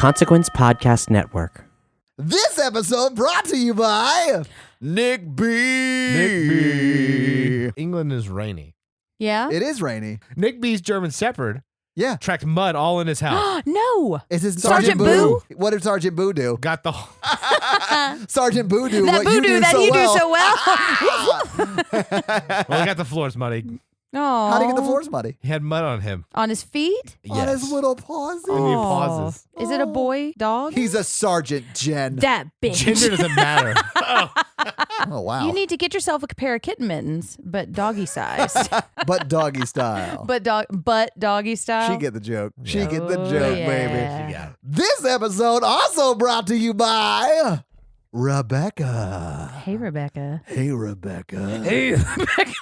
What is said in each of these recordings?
Consequence Podcast Network. This episode brought to you by Nick B. England is rainy. Yeah? It is rainy. Nick B's German Shepherd Yeah. tracked mud all in his house. No. Is this Sergeant Boo? What did Sergeant Boo do? Got the Sergeant Boo do That what you voodoo do that so you well. do so well. well, he got the floors muddy. Oh. How'd he get the floors muddy? He had mud on him. On his feet? On his little paws. And he pauses. Is it a boy dog? He's a Sergeant Jen. that bitch. Gender doesn't matter. Oh, wow. You need to get yourself a pair of kitten mittens, but doggy sized. But doggy style. but doggy style. She get the joke. She Yeah. get the Oh, joke, yeah. baby. She got it. This episode also brought to you by Rebecca. Hey, Rebecca. Hey, Rebecca. Hey, Rebecca.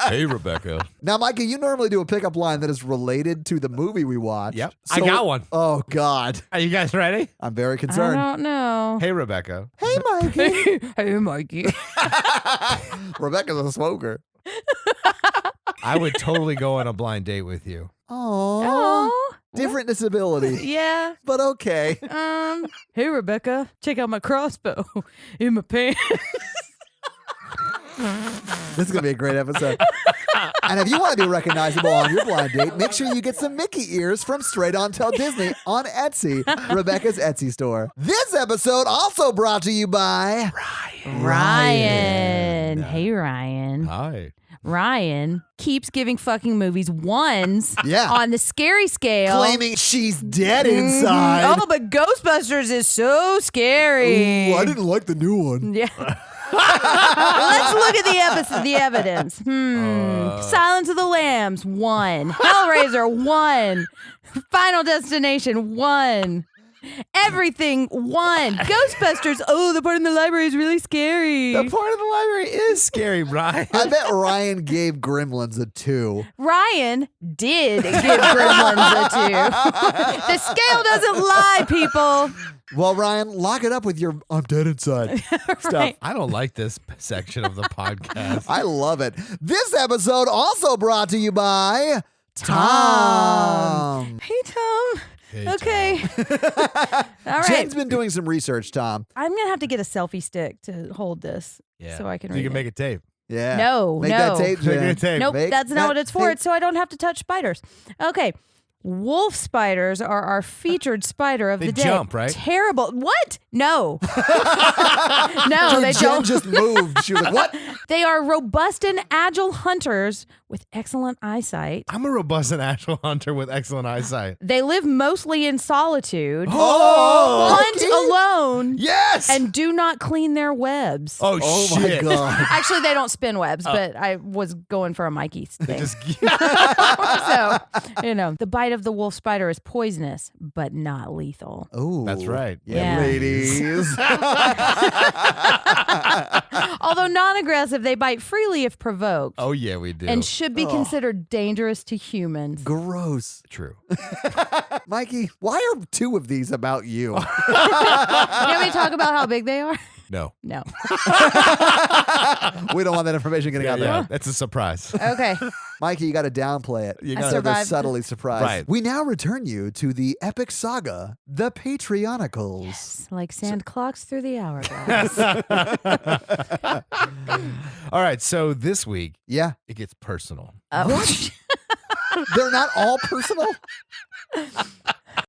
Hey, Rebecca. Now, Micah, you normally do a pickup line that is related to the movie we watched. Yep. I got one. Oh, God. Are you guys ready? I'm very I concerned. don't know. Hey, Rebecca. Hey, Mikey. Hey, Mikey. Rebecca's a smoker. I would totally go on a blind date with you. Oh. Oh. Different disability, Yeah. but okay. Hey, Rebecca. Check out my crossbow in my pants. This is going to be a great episode. And if you want to be recognizable on your blind date, make sure you get some Mickey ears from Straight On Tell Disney on Etsy, Rebecca's Etsy store. This episode also brought to you by Ryan. Hey, Ryan. Hi. Ryan keeps giving fucking movies ones Yeah. on the scary scale. Claiming she's dead inside. Oh, but Ghostbusters is so scary. Ooh, I didn't like the new one. Yeah. Let's look at the evidence. Silence of the Lambs, 1. Hellraiser, 1. Final Destination, 1. Everything, 1. Ghostbusters, oh, the part in the library is really scary. The part of the library is scary, Brian. I bet Ryan gave Gremlins a 2. Ryan did give Gremlins a 2. The scale doesn't lie, people. Well, Ryan, lock it up with your I'm dead inside stuff. Right. I don't like this section of the podcast. I love it. This episode also brought to you by Tom. Hey, Tom. Hey, Okay. All right. Jen's been doing some research, Tom. I'm going to have to get a selfie stick to hold this Yeah. so I can So read you can it. make a tape. Yeah. No, Make no. that tape, Make Jen. a tape. Nope, Make that's not that what it's for. tape. It's so I don't have to touch spiders. Okay. Wolf spiders are our featured spider of They the day. jump, right? Terrible. What? No. No, they Jen don't. just moved. She was like, what? They are robust and agile hunters with excellent eyesight. I'm a robust and agile hunter with excellent eyesight. They live mostly in solitude, Oh, hunt alone, Yes! and do not clean their webs. oh, Oh, shit. my God. Actually, they don't spin webs, but I was going for a Mikey thing. Just, So, the bite of the wolf spider is poisonous, but not lethal. Oh, That's right. Yeah, Yeah. ladies. Although non-aggressive, they bite freely if provoked oh, yeah, we do. and should be considered dangerous to humans. Gross. True. Mikey, why are 2 of these about you? You want me to talk about how big they are? No. No. We don't want that information getting out there. Yeah, that's a surprise. Okay. Mikey, you got to downplay it. You I gotta- So they're survived. subtly surprised. Right. We now return you to the epic saga, The Patreonicals. It's like sand clocks through the hourglass. All right, so this week, Yeah. it gets personal. They're not all personal?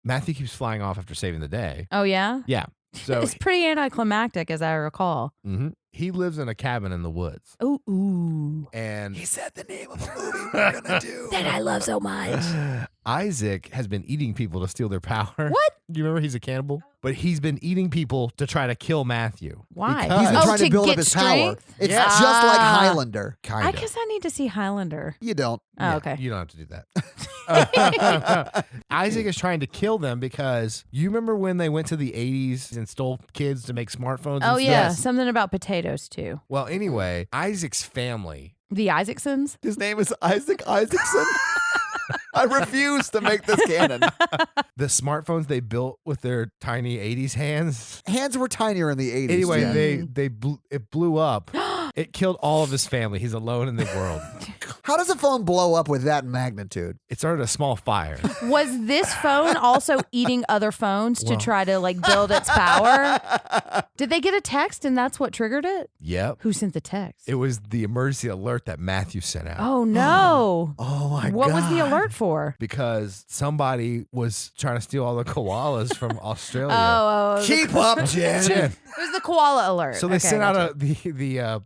Matthew keeps flying off after saving the day. Oh, yeah? Yeah. So It's pretty anticlimactic, as I recall. he lives in a cabin in the woods. Ooh. And He said the name of a movie we're going to do. That I love so much. Isaac has been eating people to steal their power. What? Do you remember he's a cannibal? But he's been eating people to try to kill Matthew. Why? Because- He's been Oh, trying to to build up get his strength? power. It's Yeah. just like Highlander. Kind I of. guess I need to see Highlander. You don't. Oh, okay. You don't have to do that. Isaac is trying to kill them because you remember when they went to the 80s and stole kids to make smartphones? Oh, and yeah. stuff? Something about potatoes, too. Well, anyway, Isaac's family. The Isaacsons? His name is Isaac Isaacson. I refuse to make this canon. The smartphones they built with their tiny 80s hands. Hands were tinier in the 80s. Anyway, Jen. it blew up. It killed all of his family. He's alone in the world. How does a phone blow up with that magnitude? It started a small fire. Was this phone also eating other phones to try to like build its power? Did they get a text and that's what triggered it? Yep. Who sent the text? It was the emergency alert that Matthew sent out. Oh no. Oh my God. What was the alert for? Because somebody was trying to steal all the koalas from Australia. Oh, Keep up, Jen. Jen. it was the koala alert. So they Okay, sent gotcha. out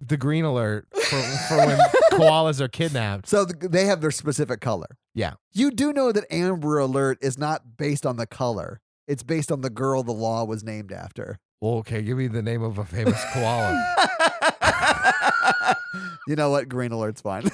the green alert for when koalas are kidnapped. So they have their specific color. Yeah. You do know that Amber Alert is not based on the color. It's based on the girl the law was named after. Well, okay, give me the name of a famous koala. You know what? Green Alert's fine.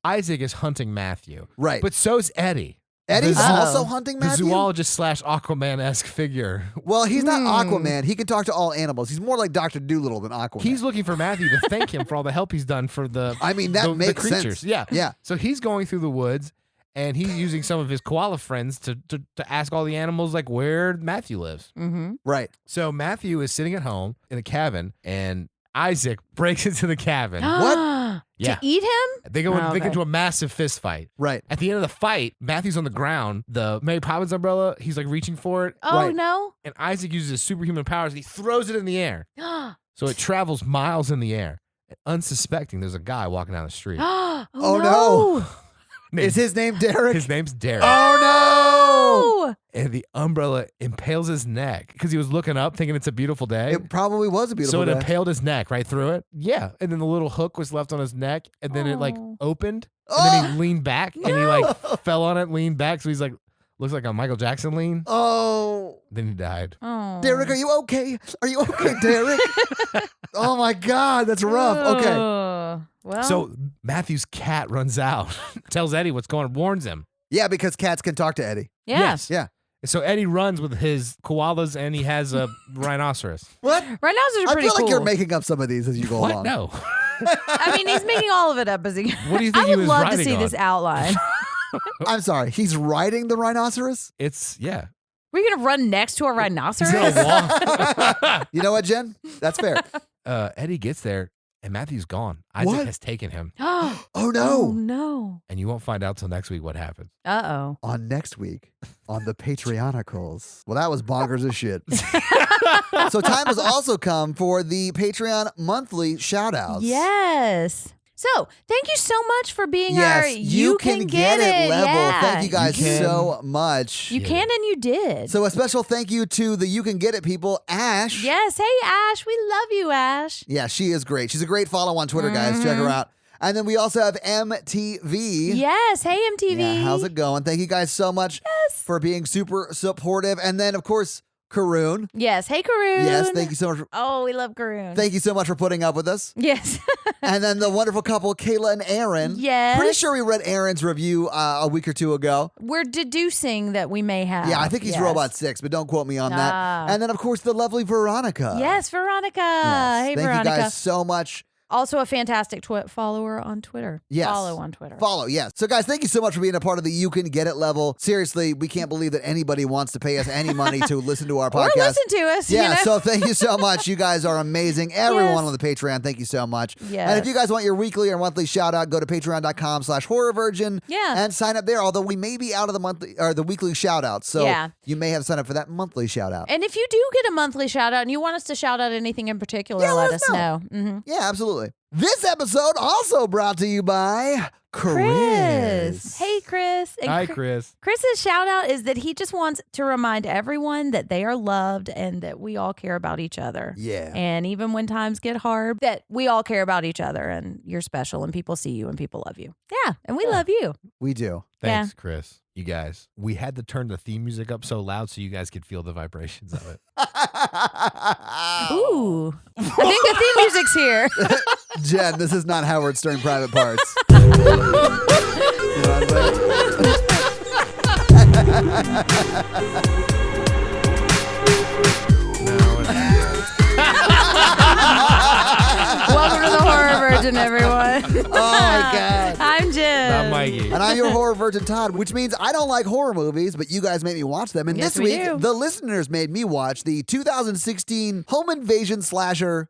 Isaac is hunting Matthew. Right. But so's Eddie. Eddie's the- also hunting The Matthew? zoologist / Aquaman-esque figure. Well, he's not Aquaman. He can talk to all animals. He's more like Dr. Doolittle than Aquaman. He's looking for Matthew to thank him for all the help he's done for the I mean, that the makes creatures. sense. Yeah. Yeah. So he's going through the woods and he's using some of his koala friends to ask all the animals like where Matthew lives. Mm-hmm. Right. So Matthew is sitting at home in a cabin and Isaac breaks into the cabin. What? Yeah. To eat him? They go Oh, they get okay. into a massive fist fight. Right. At the end of the fight, Matthew's on the ground. The Mary Poppins umbrella, he's like reaching for it. Oh Right. no. And Isaac uses his superhuman powers and he throws it in the air. So it travels miles in the air. And unsuspecting, there's a guy walking down the street. Oh no. Named- Is his name Derek? His name's Derek. Oh, no. And the umbrella impales his neck because he was looking up thinking it's a beautiful day. It probably was a So beautiful it day. impaled his neck right through it. Yeah. And then the little hook was left on his neck and then it like Oh. opened and then he leaned back and he like fell on it, leaned back. So he's like, looks like a Michael Jackson lean. Oh, Then he died. Oh. Derek, are you okay? Are you okay, Derek? Oh my God, that's rough. Okay. Well. So Matthew's cat runs out, tells Eddie what's going on, warns him. Yeah, because cats can talk to Eddie. yeah. Yes. Yeah. So Eddie runs with his koalas and he has a rhinoceros. What? Rhinoceros are I pretty feel like cool. you're making up some of these as you go What? along. No. I mean, he's making all of it up as he. What do you think I he would was love to riding see on? this outline. I'm sorry. He's riding the rhinoceros? It's, yeah. We're gonna run next to a He's rhinoceros. gonna walk. You know what, Jen? That's fair. Eddie gets there and Matthew's gone. Isaac What? has taken him. Oh Oh no. no. And you won't find out till next week what happens. Uh On next week on the Patreonicals. Well, that was bonkers as shit. So time has also come for the Patreon monthly shout oh. outs. Yes. So thank you so much for being Yes, our you can get it level. Yeah. Thank you guys You can so much. You get can it. and you did. So a special thank you to the You Can Get It people, Ash. Yes. Hey Ash, we love you, Ash. Yeah, she is great. She's a great follow on Twitter, guys. Check her out. And then we also have MTV. Yes. Hey MTV. Yeah, how's it going? Thank you guys so much for being super supportive. And then, of course, Karoon. Yes. Hey Karoon. Yes, thank you so much. Oh, we love Karoon. Thank you so much for putting up with us. Yes. And then the wonderful couple, Kayla and Aaron. Yes. Pretty sure we read Aaron's review a week or two ago. We're deducing that we may have. Yeah, I think he's Yes. Robot 6, but don't quote me on Ah. that. And then, of course, the lovely Veronica. Yes, Veronica. Yes. Hey, Thank Veronica. you guys so much. Also a fantastic follower on Twitter. Yes. Follow on Twitter. Follow, yes. So, guys, thank you so much for being a part of the You Can Get It level. Seriously, we can't believe that anybody wants to pay us any money to listen to our Or podcast. listen to us. Yeah, you know? so thank you so much. You guys are amazing. Everyone Yes. on the Patreon, thank you so much. Yes. And if you guys want your weekly or monthly shout out, go to patreon.com/horrorvirgin Yeah. and sign up there. Although we may be out of the monthly or the weekly shout outs. So Yeah. you may have to sign up for that monthly shout out. And if you do get a monthly shout out and you want us to shout out anything in particular, Yeah, let let us us know. Mhm. Yeah, absolutely. This episode also brought to you by Chris. Hey, Chris. And Hi, Chris. Chris's shout out is that he just wants to remind everyone that they are loved and that we all care about each other. Yeah. And even when times get hard, that we all care about each other and you're special and people see you and people love you. Yeah. And we love you. We do. Thanks, Chris. You guys, we had to turn the theme music up so loud so you guys could feel the vibrations of it. Ooh. I think the theme music's here. Jen, this is not Howard Stern Private Parts. You know what I'm saying? Welcome to the Horror Virgin, everyone. Oh my God. I'm Jen. Not Mikey. And I'm your horror virgin Todd, which means I don't like horror movies, but you guys make me watch them. And Yes, this we week, do. the listeners made me watch the 2016 home invasion slasher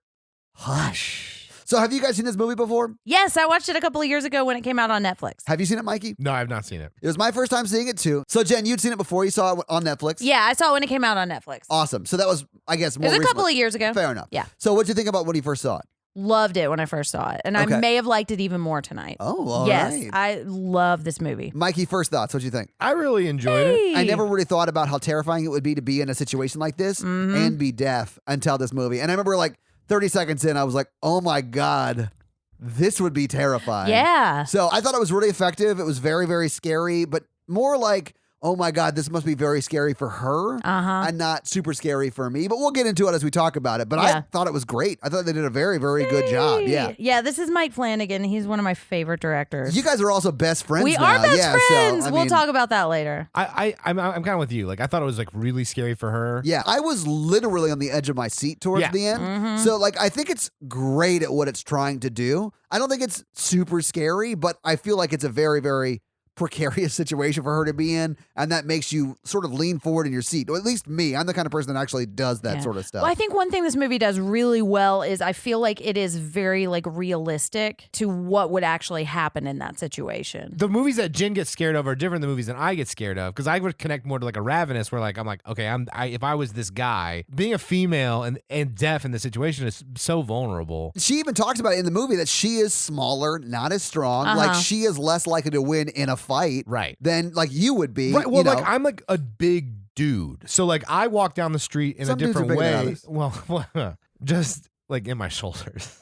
Hush. So have you guys seen this movie before? Yes, I watched it a couple of years ago when it came out on Netflix. Have you seen it, Mikey? No, I've not seen it. It was my first time seeing it too. So Jen, you'd seen it before. You saw it on Netflix. Yeah, I saw it when it came out on Netflix. Awesome. So that was, I guess, It more was a recently. couple of years ago. Fair enough. Yeah. So what'd you think about when you first saw it? Loved it when I first saw it. And Okay. I may have liked it even more tonight. Oh, all yes, right. I love this movie. Mikey, first thoughts. What'd you think? I really enjoyed it. I never really thought about how terrifying it would be to be in a situation like this and be deaf until this movie. And I remember like 30 seconds in, I was like, oh my God, this would be terrifying. Yeah. So I thought it was really effective. It was very, very scary, but more like, oh my God, this must be very scary for her and not super scary for me. But we'll get into it as we talk about it. But I Yeah. thought it was great. I thought they did a very, very good job. Yeah. Yeah, this is Mike Flanagan. He's one of my favorite directors. You guys are also best friends we now. are best yeah, friends. So, I We'll mean, talk about that later. I'm kind of with you. Like I thought it was like really scary for her. Yeah, I was literally on the edge of my seat towards Yeah. the end. So, like, I think it's great at what it's trying to do. I don't think it's super scary, but I feel like it's a very, very precarious situation for her to be in, and that makes you sort of lean forward in your seat. Or at least me. I'm the kind of person that actually does that Yeah. sort of stuff. Well, I think one thing this movie does really well is I feel like it is very like realistic to what would actually happen in that situation. The movies that Jen gets scared of are different than the movies that I get scared of because I would connect more to like a Ravenous where like I'm like, okay, if I was this guy, being a female and deaf in this situation is so vulnerable. She even talks about it in the movie that she is smaller, not as strong. Like, she is less likely to win in a fight Right. than like you would be. Right. Well, you know? like I'm like a big dude, so like I walk down the street in Some a dudes are different bigger than way. others. Well, just like in my shoulders.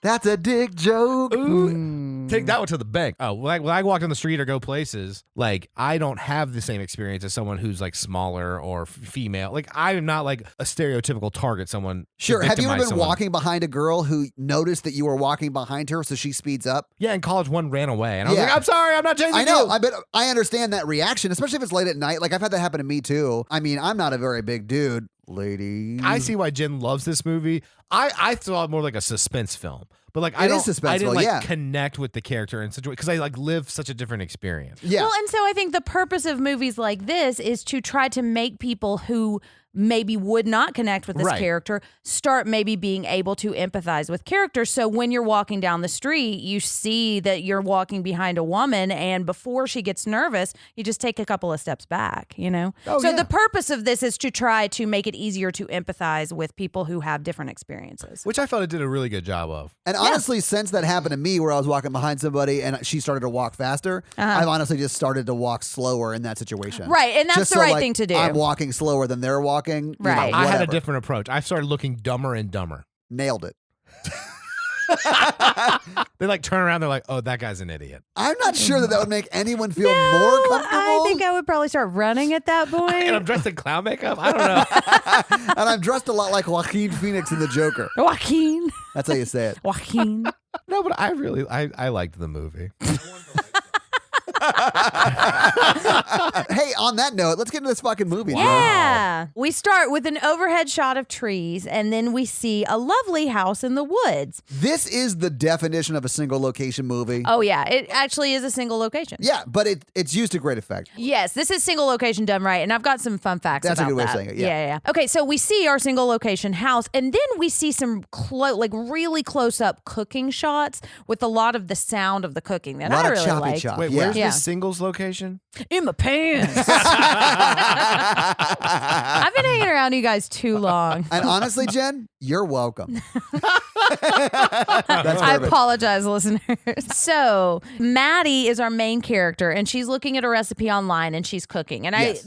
That's a dick joke. Take that one to the bank. Oh, when I walk down the street or go places, like I don't have the same experience as someone who's like smaller or female. Like I'm not like a stereotypical target. Someone to Sure. Have you ever victimize been someone. walking behind a girl who noticed that you were walking behind her, so she speeds up? Yeah, in college, one ran away, and I was Yeah. like, "I'm sorry, I'm not chasing I know. you." I understand that reaction, especially if it's late at night. Like, I've had that happen to me too. I mean, I'm not a very big dude, lady. I see why Jen loves this movie. I saw it more like a suspense film, but like I It is didn't suspenseful, like yeah. connect with the character in such a way because I like live such a different experience. Yeah. Well, and so I think the purpose of movies like this is to try to make people who maybe would not connect with this Right. character start maybe being able to empathize with characters. So when you're walking down the street, you see that you're walking behind a woman, and before she gets nervous, you just take a couple of steps back, you know? Oh, So yeah. the purpose of this is to try to make it easier to empathize with people who have different experiences. Which I felt it did a really good job of. And honestly, since that happened to me where I was walking behind somebody and she started to walk faster, I've honestly just started to walk slower in that situation. Right, and that's Just the so, right like, thing to do. I'm walking slower than they're walking. you know, Right. I had a whatever. different approach. I started looking dumber and dumber. Nailed it. They like turn around. They're like, "Oh, that guy's an idiot." I'm not sure that would make anyone feel more No, comfortable. I think I would probably start running at that point. And I'm dressed in clown makeup. I don't know. And I'm dressed a lot like Joaquin Phoenix in The Joker. Joaquin. That's how you say it. Joaquin. No, but I liked the movie. Hey, on that note, let's get into this fucking movie. Jen. Yeah. We start with an overhead shot of trees, and then we see a lovely house in the woods. This is the definition of a single location movie. Oh, yeah. It actually is a single location. Yeah, but it's used to great effect. Yes, this is single location done right, and I've got some fun facts That's a about good way of that. saying it, yeah. Okay, so we see our single location house, and then we see some really close up cooking shots with a lot of the sound of the cooking that A lot I of really choppy liked. chop. Wait, Yeah. where's Yeah. the singles location? In my pants. I've been hanging around you guys too long. And honestly, Jen, you're welcome. I apologize, listeners. So Maddie is our main character, and she's looking at a recipe online, and she's cooking. And Yes.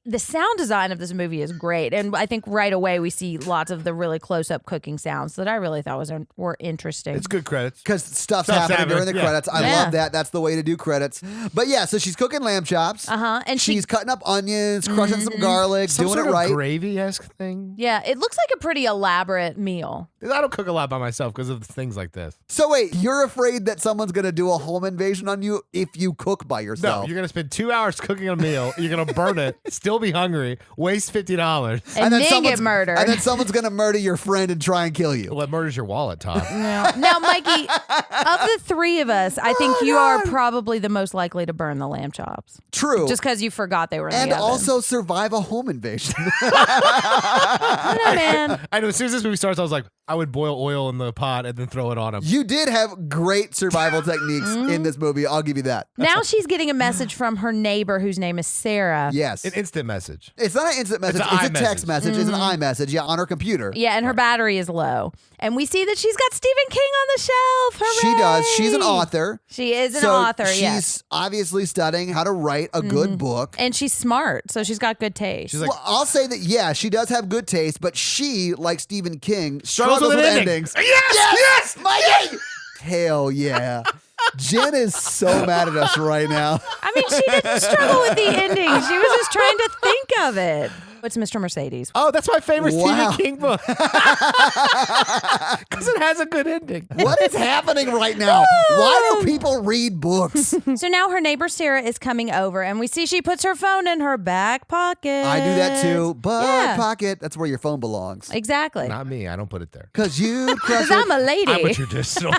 the sound design of this movie is great, and I think right away we see lots of the really close up cooking sounds that I really thought were interesting. It's good credits. Because stuff's Stuff's happening during the happening, yeah. credits. I Yeah. love that. That's the way to do credits. But yeah, so she's cooking lamb chops. And She's cutting up onions, crushing some garlic, Some doing sort it of right. gravy-esque thing. yeah, it looks like a pretty elaborate elaborate meal. I don't cook a lot by myself because of things like this. So wait, you're afraid that someone's going to do a home invasion on you if you cook by No, yourself? you're going to spend 2 hours cooking a meal. You're going to burn it, still be hungry, waste $50. And then get someone's- murdered. And then someone's going to murder your friend and try and kill you. What murders your wallet, Todd? Now, Mikey, of the three of us, I think you are probably the most likely to burn the lamb chops. True. Just because you forgot they were in and the oven. also survive a home invasion. I know, man. I know as soon as this movie starts, I was like, I would boil oil in the pot and then throw it on him. You did have great survival techniques in this movie. I'll give you that. Now she's getting a message from her neighbor whose name is Sarah. Yes. An instant message. It's not an instant message. an It's a iMessage. text message. It's an iMessage. Yeah, on her computer. Yeah, and her battery is low. And we see that she's got Stephen King on the shelf. Hooray! She does. She's an author. She is an so author, she's yes. obviously studying how to write a good book. And she's smart, so she's got good taste. She's like, Well, I'll say that, yeah, she does have good taste, but she, like Stephen King, Struggles struggles with with an ending. endings. Yes! Mikey! Hell yeah. Jen is so mad at us right now. I mean, she didn't struggle with the ending. She was just trying to think of it. It's Mr. Mercedes. Oh, that's my favorite Wow. Stephen King book. Because it has a good ending. What is happening right now? Why do people read books? So now her neighbor Sarah is coming over, and we see she puts her phone in her back pocket. I do that too. But Yeah. pocket, that's where your phone belongs. Exactly. Not me. I don't put it there. Because you'd crush Because I'm it. a lady. I'm a traditional.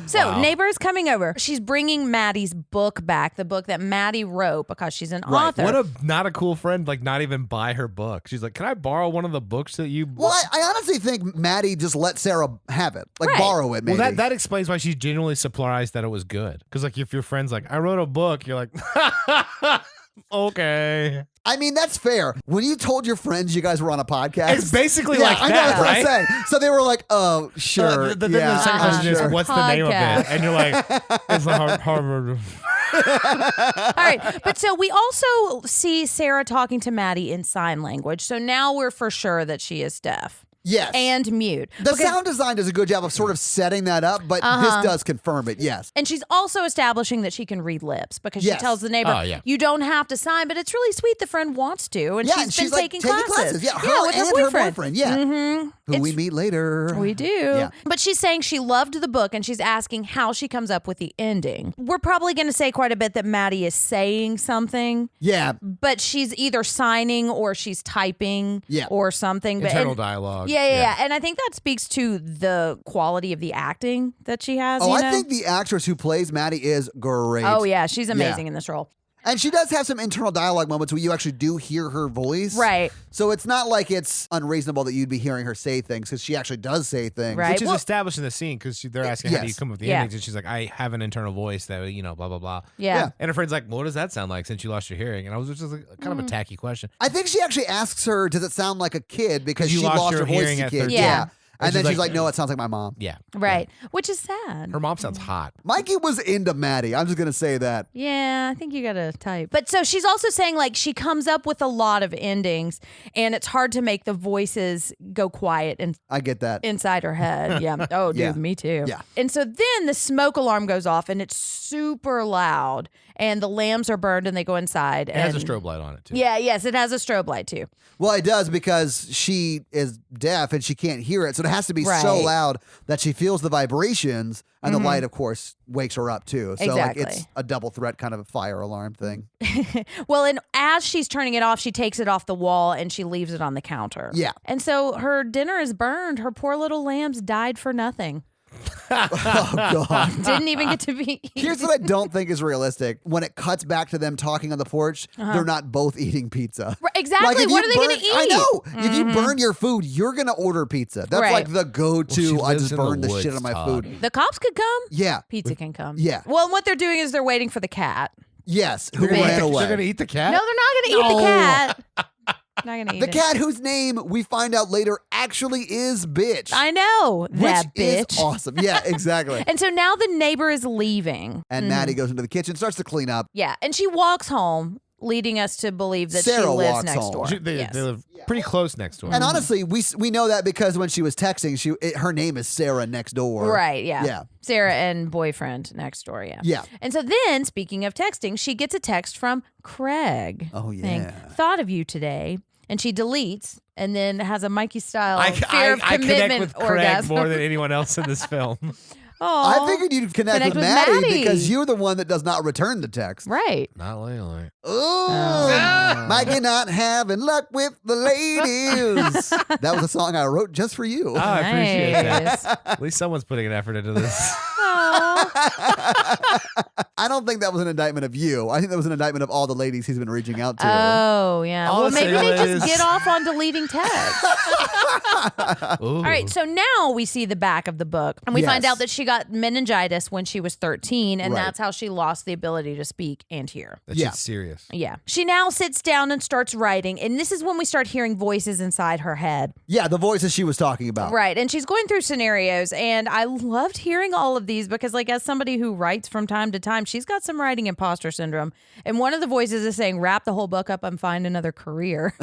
So Wow. neighbor is coming over. She's bringing Maddie's book back, the book that Maddie wrote because she's an author. What a not a cool friend, like not even buy her book. She's like, can I borrow one of the books that you Well, I honestly think Maddie just let Sarah have it. Like Right. borrow it, maybe. Well, that explains why she's genuinely surprised that it was good. Because like if your friend's like, I wrote a book, you're like, okay. I mean, that's fair. When you told your friends you guys were on a podcast. It's basically yeah, like I know that, that's what I'm right? saying. So they were like, oh, sure. Then yeah, the second question sure. is, what's the name of Podcast. it? And you're like, it's the Harvard. All right. But so we also see Sarah talking to Maddie in sign language. So now we're for sure that she is deaf Yes. and mute. the Because- sound design does a good job of sort of setting that up, but this does confirm it, yes. And she's also establishing that she can read lips because Yes. she tells the neighbor, Oh, yeah. you don't have to sign, but it's really sweet the friend wants to. And Yeah, she's and been she's like taking classes. Yeah, her with and her boyfriend. yeah. Mm-hmm. Who we meet later. We do. Yeah. But she's saying she loved the book and she's asking how she comes up with the ending. We're probably going to say quite a bit that Maddie is saying something, Yeah. but she's either signing or she's typing Yeah. or something. But Internal and- dialogue. Yeah. And I think that speaks to the quality of the acting that she has. Oh, you I know? think the actress who plays Maddie is great. Oh, yeah. She's amazing in this role. And she does have some internal dialogue moments where you actually do hear her voice. Right. So it's not like it's unreasonable that you'd be hearing her say things because she actually does say things. Right. Which is Well- established in the scene because they're asking, how do you Yes. come up with the Yeah. endings? And she's like, I have an internal voice that, blah, blah, blah. Yeah. Yeah. And her friend's like, what does that sound like since you lost your hearing? And I was just like, kind of a tacky question. I think she actually asks her, does it sound like a kid? Because 'Cause you she lost lost your her voice hearing as a at kid. 13. Yeah. And then she's she's like, like, no, it sounds like my mom. Yeah. Right. Which is sad. Her mom sounds hot. Mikey was into Maddie. I'm just going to say that. Yeah, I think you gotta type. But so she's also saying like she comes up with a lot of endings and it's hard to make the voices go quiet and I get that. inside her head. Yeah. Oh, dude, Yeah. me too. Yeah. And so then the smoke alarm goes off and it's super loud and the lambs are burned and they go inside. It has a strobe light on it, too. Yeah, yes, it has a strobe light too. Well, it does because she is deaf and she can't hear it. So it has to be so Right. loud that she feels the vibrations. And the light, of course, wakes her up too. So Exactly. like it's a double threat kind of a fire alarm thing. Well, and as she's turning it off, she takes it off the wall and she leaves it on the counter. Yeah. And so her dinner is burned. Her poor little lambs died for nothing. Oh, God. Didn't even get to be eaten. Here's what I don't think is realistic. When it cuts back to them talking on the porch, they're not both eating pizza. Right, exactly. if What you are they burn- gonna eat? I know. If you burn your food, you're going to order pizza. That's Right. like the go-to. Well, she I lives just in the burned the shit woods, on my Todd. food. The cops could come. Yeah. Pizza can come. Yeah. Well, and what they're doing is they're waiting for the cat. Yes. Who They're gonna ran eat the- away. They're going to eat the cat? No, they're not going to eat the cat. Not going to eat The it. cat whose name we find out later actually is Bitch. I know that which bitch. is awesome. Yeah, exactly. And so now the neighbor is leaving. And Maddie goes into the kitchen, starts to clean up. Yeah, and she walks home, leading us to believe that she Sarah lives walks next home. door. They Yes. live pretty close next door. And honestly, we know that because when she was texting, her name is Sarah next door. Right, yeah. Yeah. Sarah and boyfriend next door, yeah. Yeah. And so then, speaking of texting, she gets a text from Craig. Oh, yeah. saying, thought of you today. and she deletes and then has a Mikey style I fear of connect commitment with Craig orgasm. more than anyone else in this film. I figured you'd connect with Maddie, Maddie. because you're the one that does not return the text. Right. Not lately. Ooh, Mikey not having luck with the ladies. That was a song I wrote just for you. Oh, I appreciate Nice. that. At least someone's putting an effort into this. I don't think that was an indictment of you. I think that was an indictment of all the ladies he's been reaching out to. Oh, yeah. All Well, I'm maybe they saying just is- get off on deleting text. All right, so now we see the back of the book, and we find Yes. out that she got meningitis when she was 13, and Right. that's how she lost the ability to speak and hear. That Yeah. shit's serious. Yeah. She now sits down and starts writing, and this is when we start hearing voices inside her head. Yeah, the voices she was talking about. Right. And she's going through scenarios, and I loved hearing all of these because, like, as somebody who writes from time to time, she's got some writing imposter syndrome. And one of the voices is saying, wrap the whole book up and find another career.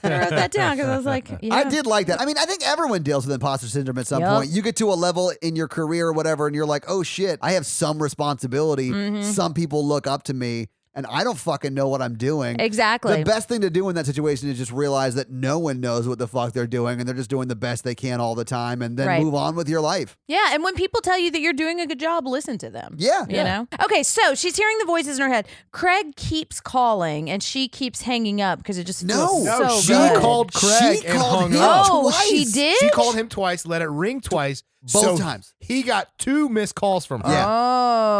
And I wrote that down because I was like, yeah. I did like that. I mean, I think everyone deals with imposter syndrome at some Yep. point. You get to a level in your career or whatever, and you're like, oh shit, I have some responsibility. Mm-hmm. Some people look up to me, and I don't fucking know what I'm doing. Exactly. The best thing to do in that situation is just realize that no one knows what the fuck they're doing, and they're just doing the best they can all the time, and then Right. move on with your life. Yeah, and when people tell you that you're doing a good job, listen to them. Yeah. You know? Okay, so she's hearing the voices in her head. Craig keeps calling, and she keeps hanging up because it just feels No, so she good. called Craig She and called hung him up. Oh, twice. she did? She called him twice, let it ring twice. Both times. He got 2 missed calls from her. Yeah. Oh.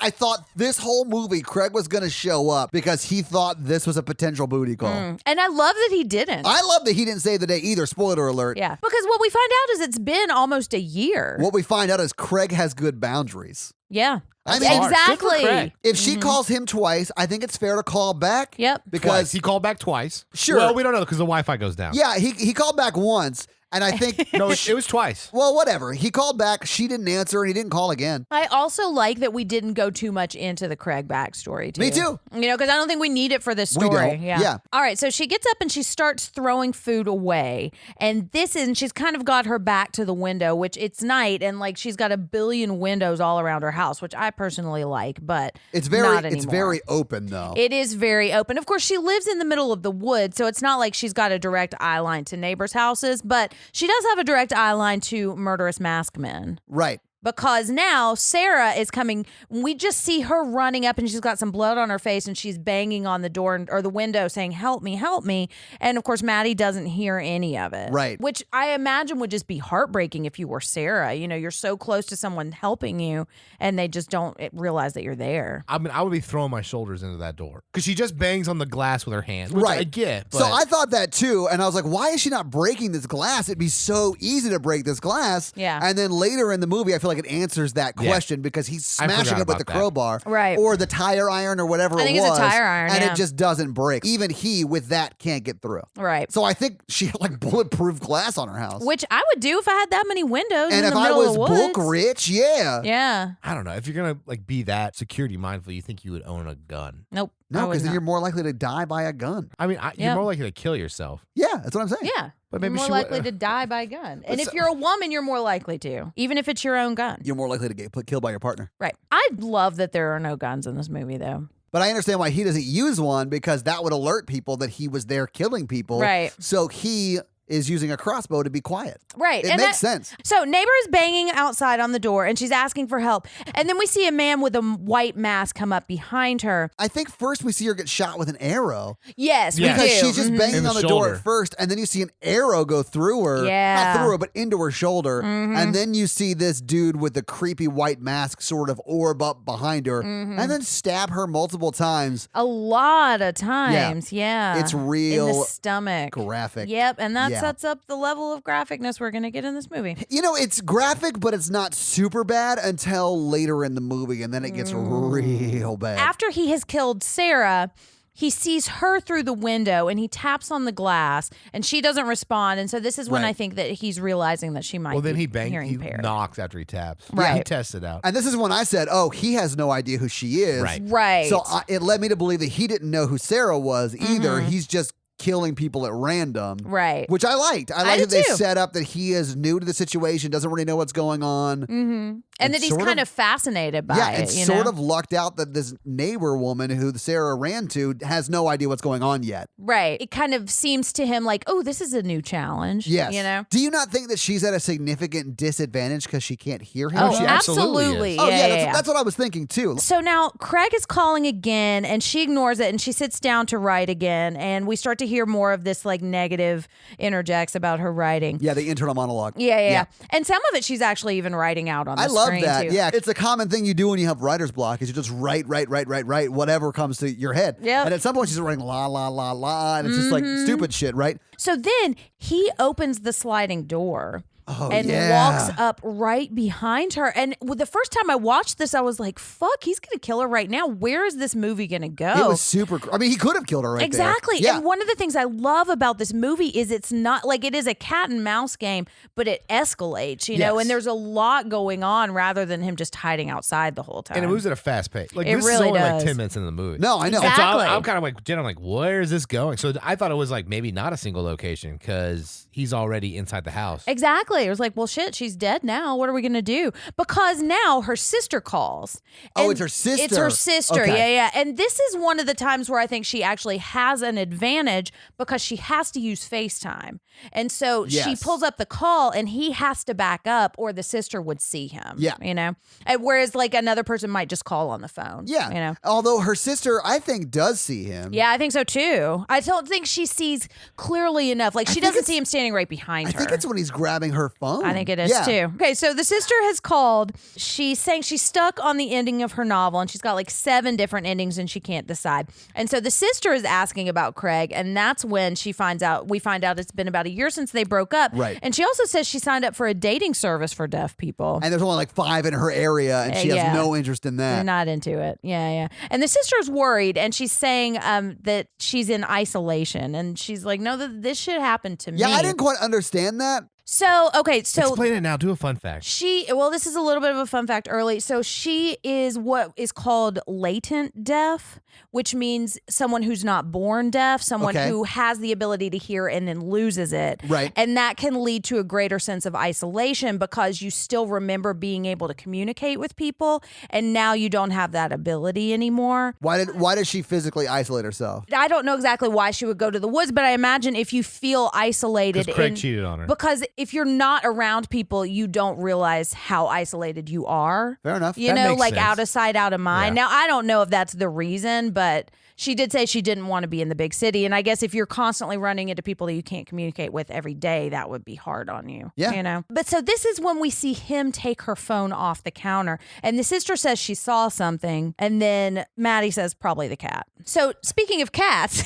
I thought this whole movie, Craig was going to show up because he thought this was a potential booty call. And I love that he didn't. I love that he didn't save the day either. Spoiler alert. Yeah, because what we find out is it's been almost a year. What we find out is Craig has good boundaries. Yeah. I mean, Good for Exactly. Craig. If she calls him twice, I think it's fair to call back. Yep. Twice. Because He called back twice. Sure. Well, we don't know because the Wi-Fi goes down. yeah, he called back once, and I think No, it was twice. well, whatever. He called back, she didn't answer, and he didn't call again. I also like that we didn't go too much into the Craig backstory, too. Me too. You know, because I don't think we need it for this We story. don't. Yeah. Yeah. All right, so she gets up and she starts throwing food away. And she's kind of got her back to the window, which it's night, and like she's got a billion windows all around her house, which I personally like, but It's not very anymore. open though. It is very open. Of course, she lives in the middle of the woods, so it's not like she's got a direct eye line to neighbors' houses, but she does have a direct eye line to murderous masked men. Right. Because now Sarah is coming. We just see her running up and she's got some blood on her face and she's banging on the door or the window saying, help me, help me. And of course, Maddie doesn't hear any of it. Right. Which I imagine would just be heartbreaking if you were Sarah. You know, you're so close to someone helping you and they just don't realize that you're there. I mean, I would be throwing my shoulders into that door because she just bangs on the glass with her hand. Which Right. I get. But So I thought that too, and I was like, why is she not breaking this glass? It'd be so easy to break this glass. Yeah. And then later in the movie, I feel like it answers that Yeah. question because he's I smashing forgot it with the about that. crowbar. Right. Or the tire iron or whatever I think it it's a was. tire iron, And yeah. it just doesn't break. Even he with that can't get through. Right. So I think she had like bulletproof glass on her house. Which I would do if I had that many windows and in if the I middle was of the woods. book rich, yeah. Yeah. I don't know. If you're gonna like be that security mindful, you think you would own a gun. Nope. I No, would because then not. you're more likely to die by a gun. I mean, you're Yep. more likely to kill yourself. Yeah, that's what I'm saying. Yeah. But maybe you're more she likely would- to die by a gun. And But if you're a woman, you're more likely to, even if it's your own gun. You're more likely to get killed by your partner. Right. I love that there are no guns in this movie, though. But I understand why he doesn't use one because that would alert people that he was there killing people. Right. So he is using a crossbow to be quiet. Right. It and makes sense. So neighbor is banging outside on the door and she's asking for help. And then we see a man with a white mask come up behind her. I think first we see her get shot with an arrow Yes, Yeah. we because do. she's just Mhm. banging In the on the door shoulder. at first, and then you see an arrow go through her. Yeah. Not through her, but into her shoulder. Mm-hmm. And then you see this dude with the creepy white mask sort of orb up behind her Mm-hmm. and then stab her multiple times. A lot of times, yeah. It's in real the stomach. graphic. Yep, and that Yeah. sets up the level of graphicness we're going to get in this movie. You know, it's graphic, but it's not super bad until later in the movie, and then it gets real bad. After he has killed Sarah, he sees her through the window and he taps on the glass and she doesn't respond. And so this is when Right. I think that he's realizing that she might Well, then be he hearing he impaired. knocks after he taps. Right. He tests it out. And this is when I said, oh, he has no idea who she is. Right. Right. So it led me to believe that he didn't know who Sarah was either. Mm-hmm. He's just killing people at random. Right. Which I liked. I liked did that they too. set up that he is new to the situation, doesn't really know what's going on. Mm-hmm. And that he's sort kind of fascinated by yeah, it. and you sort know? of lucked out that this neighbor woman who Sarah ran to has no idea what's going on yet. Right. It kind of seems to him like, oh, this is a new challenge. Yes. You know? Do you not think that she's at a significant disadvantage because she can't hear him? Oh, she absolutely is. Oh, yeah, yeah. that's what I was thinking too. So now Craig is calling again and she ignores it and she sits down to write again. And we start to hear more of this like negative interjects about her writing. Yeah, the internal monologue. Yeah. And some of it she's actually even writing out on the I love screen that. too. Yeah, it's a common thing you do when you have writer's block is you just write, whatever comes to your head. Yep. And at some point she's writing la, la, la, la, and it's just like stupid shit, right? So then he opens the sliding door. Oh, and yeah. walks up right behind her. And the first time I watched this, I was like, fuck, he's going to kill her right now. Where is this movie going to go? It was super. I mean, he could have killed her right Exactly. there. Yeah. And one of the things I love about this movie is it's not like it is a cat and mouse game, but it escalates, you know, Yes. and there's a lot going on rather than him just hiding outside the whole time. And it moves at a fast pace. Like It this really is only does. like 10 minutes into the movie. No, I know. And so Exactly. I'm kind of like, Jen, I'm like, where is this going? So I thought it was like maybe not a single location because he's already inside the house. Exactly. It was like, well, shit, she's dead now. What are we going to do? Because now her sister calls. Oh, And it's her sister. It's her sister. Okay. Yeah. And this is one of the times where I think she actually has an advantage because she has to use FaceTime. And so she Yes. pulls up the call and he has to back up or the sister would see him. Yeah. You know? And whereas like another person might just call on the phone. Yeah. You know? Although her sister, I think, does see him. Yeah, I think so too. I don't think she sees clearly enough. Like she think doesn't it's- see him standing right behind I her. think it's when he's grabbing her phone. I think it is Yeah. too. Okay, so the sister has called. She's saying she's stuck on the ending of her novel and she's got like 7 different endings and she can't decide. And so the sister is asking about Craig, and that's when we find out it's been about a year since they broke up. Right. And she also says she signed up for a dating service for deaf people. And there's only like 5 in her area, and she Yeah. has no interest in They're that. not into it. Yeah. And the sister's worried and she's saying that she's in isolation. And she's like, no, this should happen to me. Yeah, I didn't quite understand that. So Explain it now. Do a fun fact. this is a little bit of a fun fact early. So she is what is called latent deaf, which means someone who's not born deaf, someone Okay. who has the ability to hear and then loses it. Right. And that can lead to a greater sense of isolation because you still remember being able to communicate with people and now you don't have that ability anymore. Why did she physically isolate herself? I don't know exactly why she would go to the woods, but I imagine if you feel isolated Because Craig cheated on her. because if you're not around people, you don't realize how isolated you are. Fair enough. You That know, makes like sense. out of sight, out of mind. Yeah. Now, I don't know if that's the reason, but she did say she didn't want to be in the big city. And I guess if you're constantly running into people that you can't communicate with every day, that would be hard on you. Yeah. You know? But so this is when we see him take her phone off the counter. And the sister says she saw something. And then Maddie says probably the cat. So speaking of cats,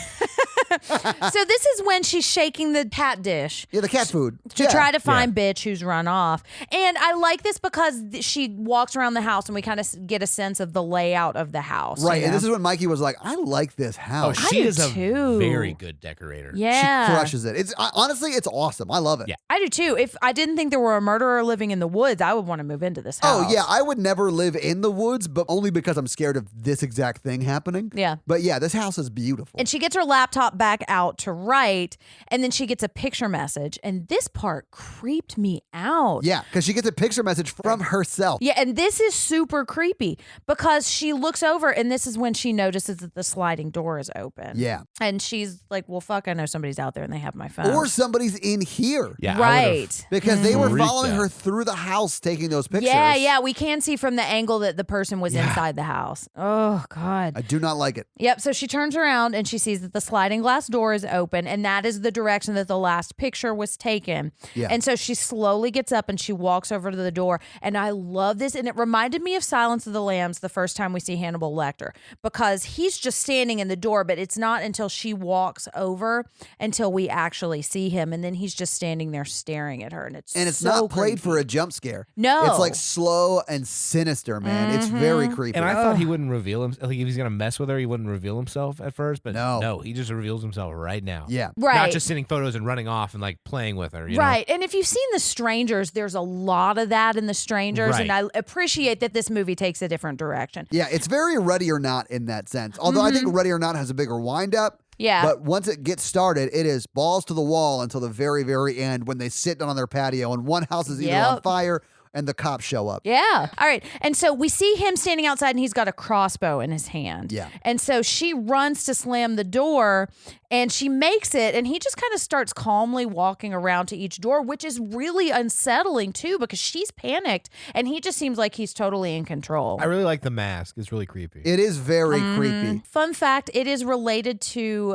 so this is when she's shaking the cat dish. Yeah, the cat food. To try to find bitch who's run off. And I like this because she walks around the house and we kind of get a sense of the layout of the house. Right, you and know? this is when Mikey was like, I like this Oh, house. she do is a too. very good decorator. Yeah. She crushes it. Honestly, it's awesome. I love it. Yeah. I do too. If I didn't think there were a murderer living in the woods, I would want to move into this house. Oh, yeah, I would never live in the woods, but only because I'm scared of this exact thing happening. Yeah. But yeah, this house is beautiful. And she gets her laptop back out to write, and then she gets a picture message. And this part creeped me out. Yeah, because she gets a picture message from herself. Yeah, and this is super creepy because she looks over and this is when she notices that the sliding door is open. Yeah. And she's like, well, fuck, I know somebody's out there and they have my phone. Or somebody's in here. Yeah, I would've- Right. Because they were Freaked following out. her through the house taking those pictures. Yeah, we can see from the angle that the person was inside the house. Oh, God. I do not like it. Yep, so she turns around and she sees that the sliding glass door is open, and that is the direction that the last picture was taken. Yeah. And so she slowly gets up and she walks over to the door. And I love this. And it reminded me of Silence of the Lambs the first time we see Hannibal Lecter, because he's just standing in the door, but it's not until she walks over until we actually see him. And then he's just standing there staring at her. And it's And not played for a jump scare. No. It's like slow and sinister, man. It's very creepy. And I thought he wouldn't reveal himself. Like if he's gonna mess with her, he wouldn't reveal himself at first. But No. he just reveals himself right now. Yeah. Right. Not just sending photos and running off and like playing with her. You know? Right. And if you've seen The Strangers, there's a lot of that in The Strangers. Right. And I appreciate that this movie takes a different direction. Yeah, it's very Ready or Not in that sense. Although I think Ready or Not has a bigger wind up. Yeah. But once it gets started, it is balls to the wall until the very, very end when they sit down on their patio and one house is either on fire and the cops show up. Yeah. All right. And so we see him standing outside and he's got a crossbow in his hand. Yeah. And so she runs to slam the door and she makes it and he just kind of starts calmly walking around to each door, which is really unsettling too because she's panicked and he just seems like he's totally in control. I really like the mask. It's really creepy. It is very creepy. Fun fact, it is related to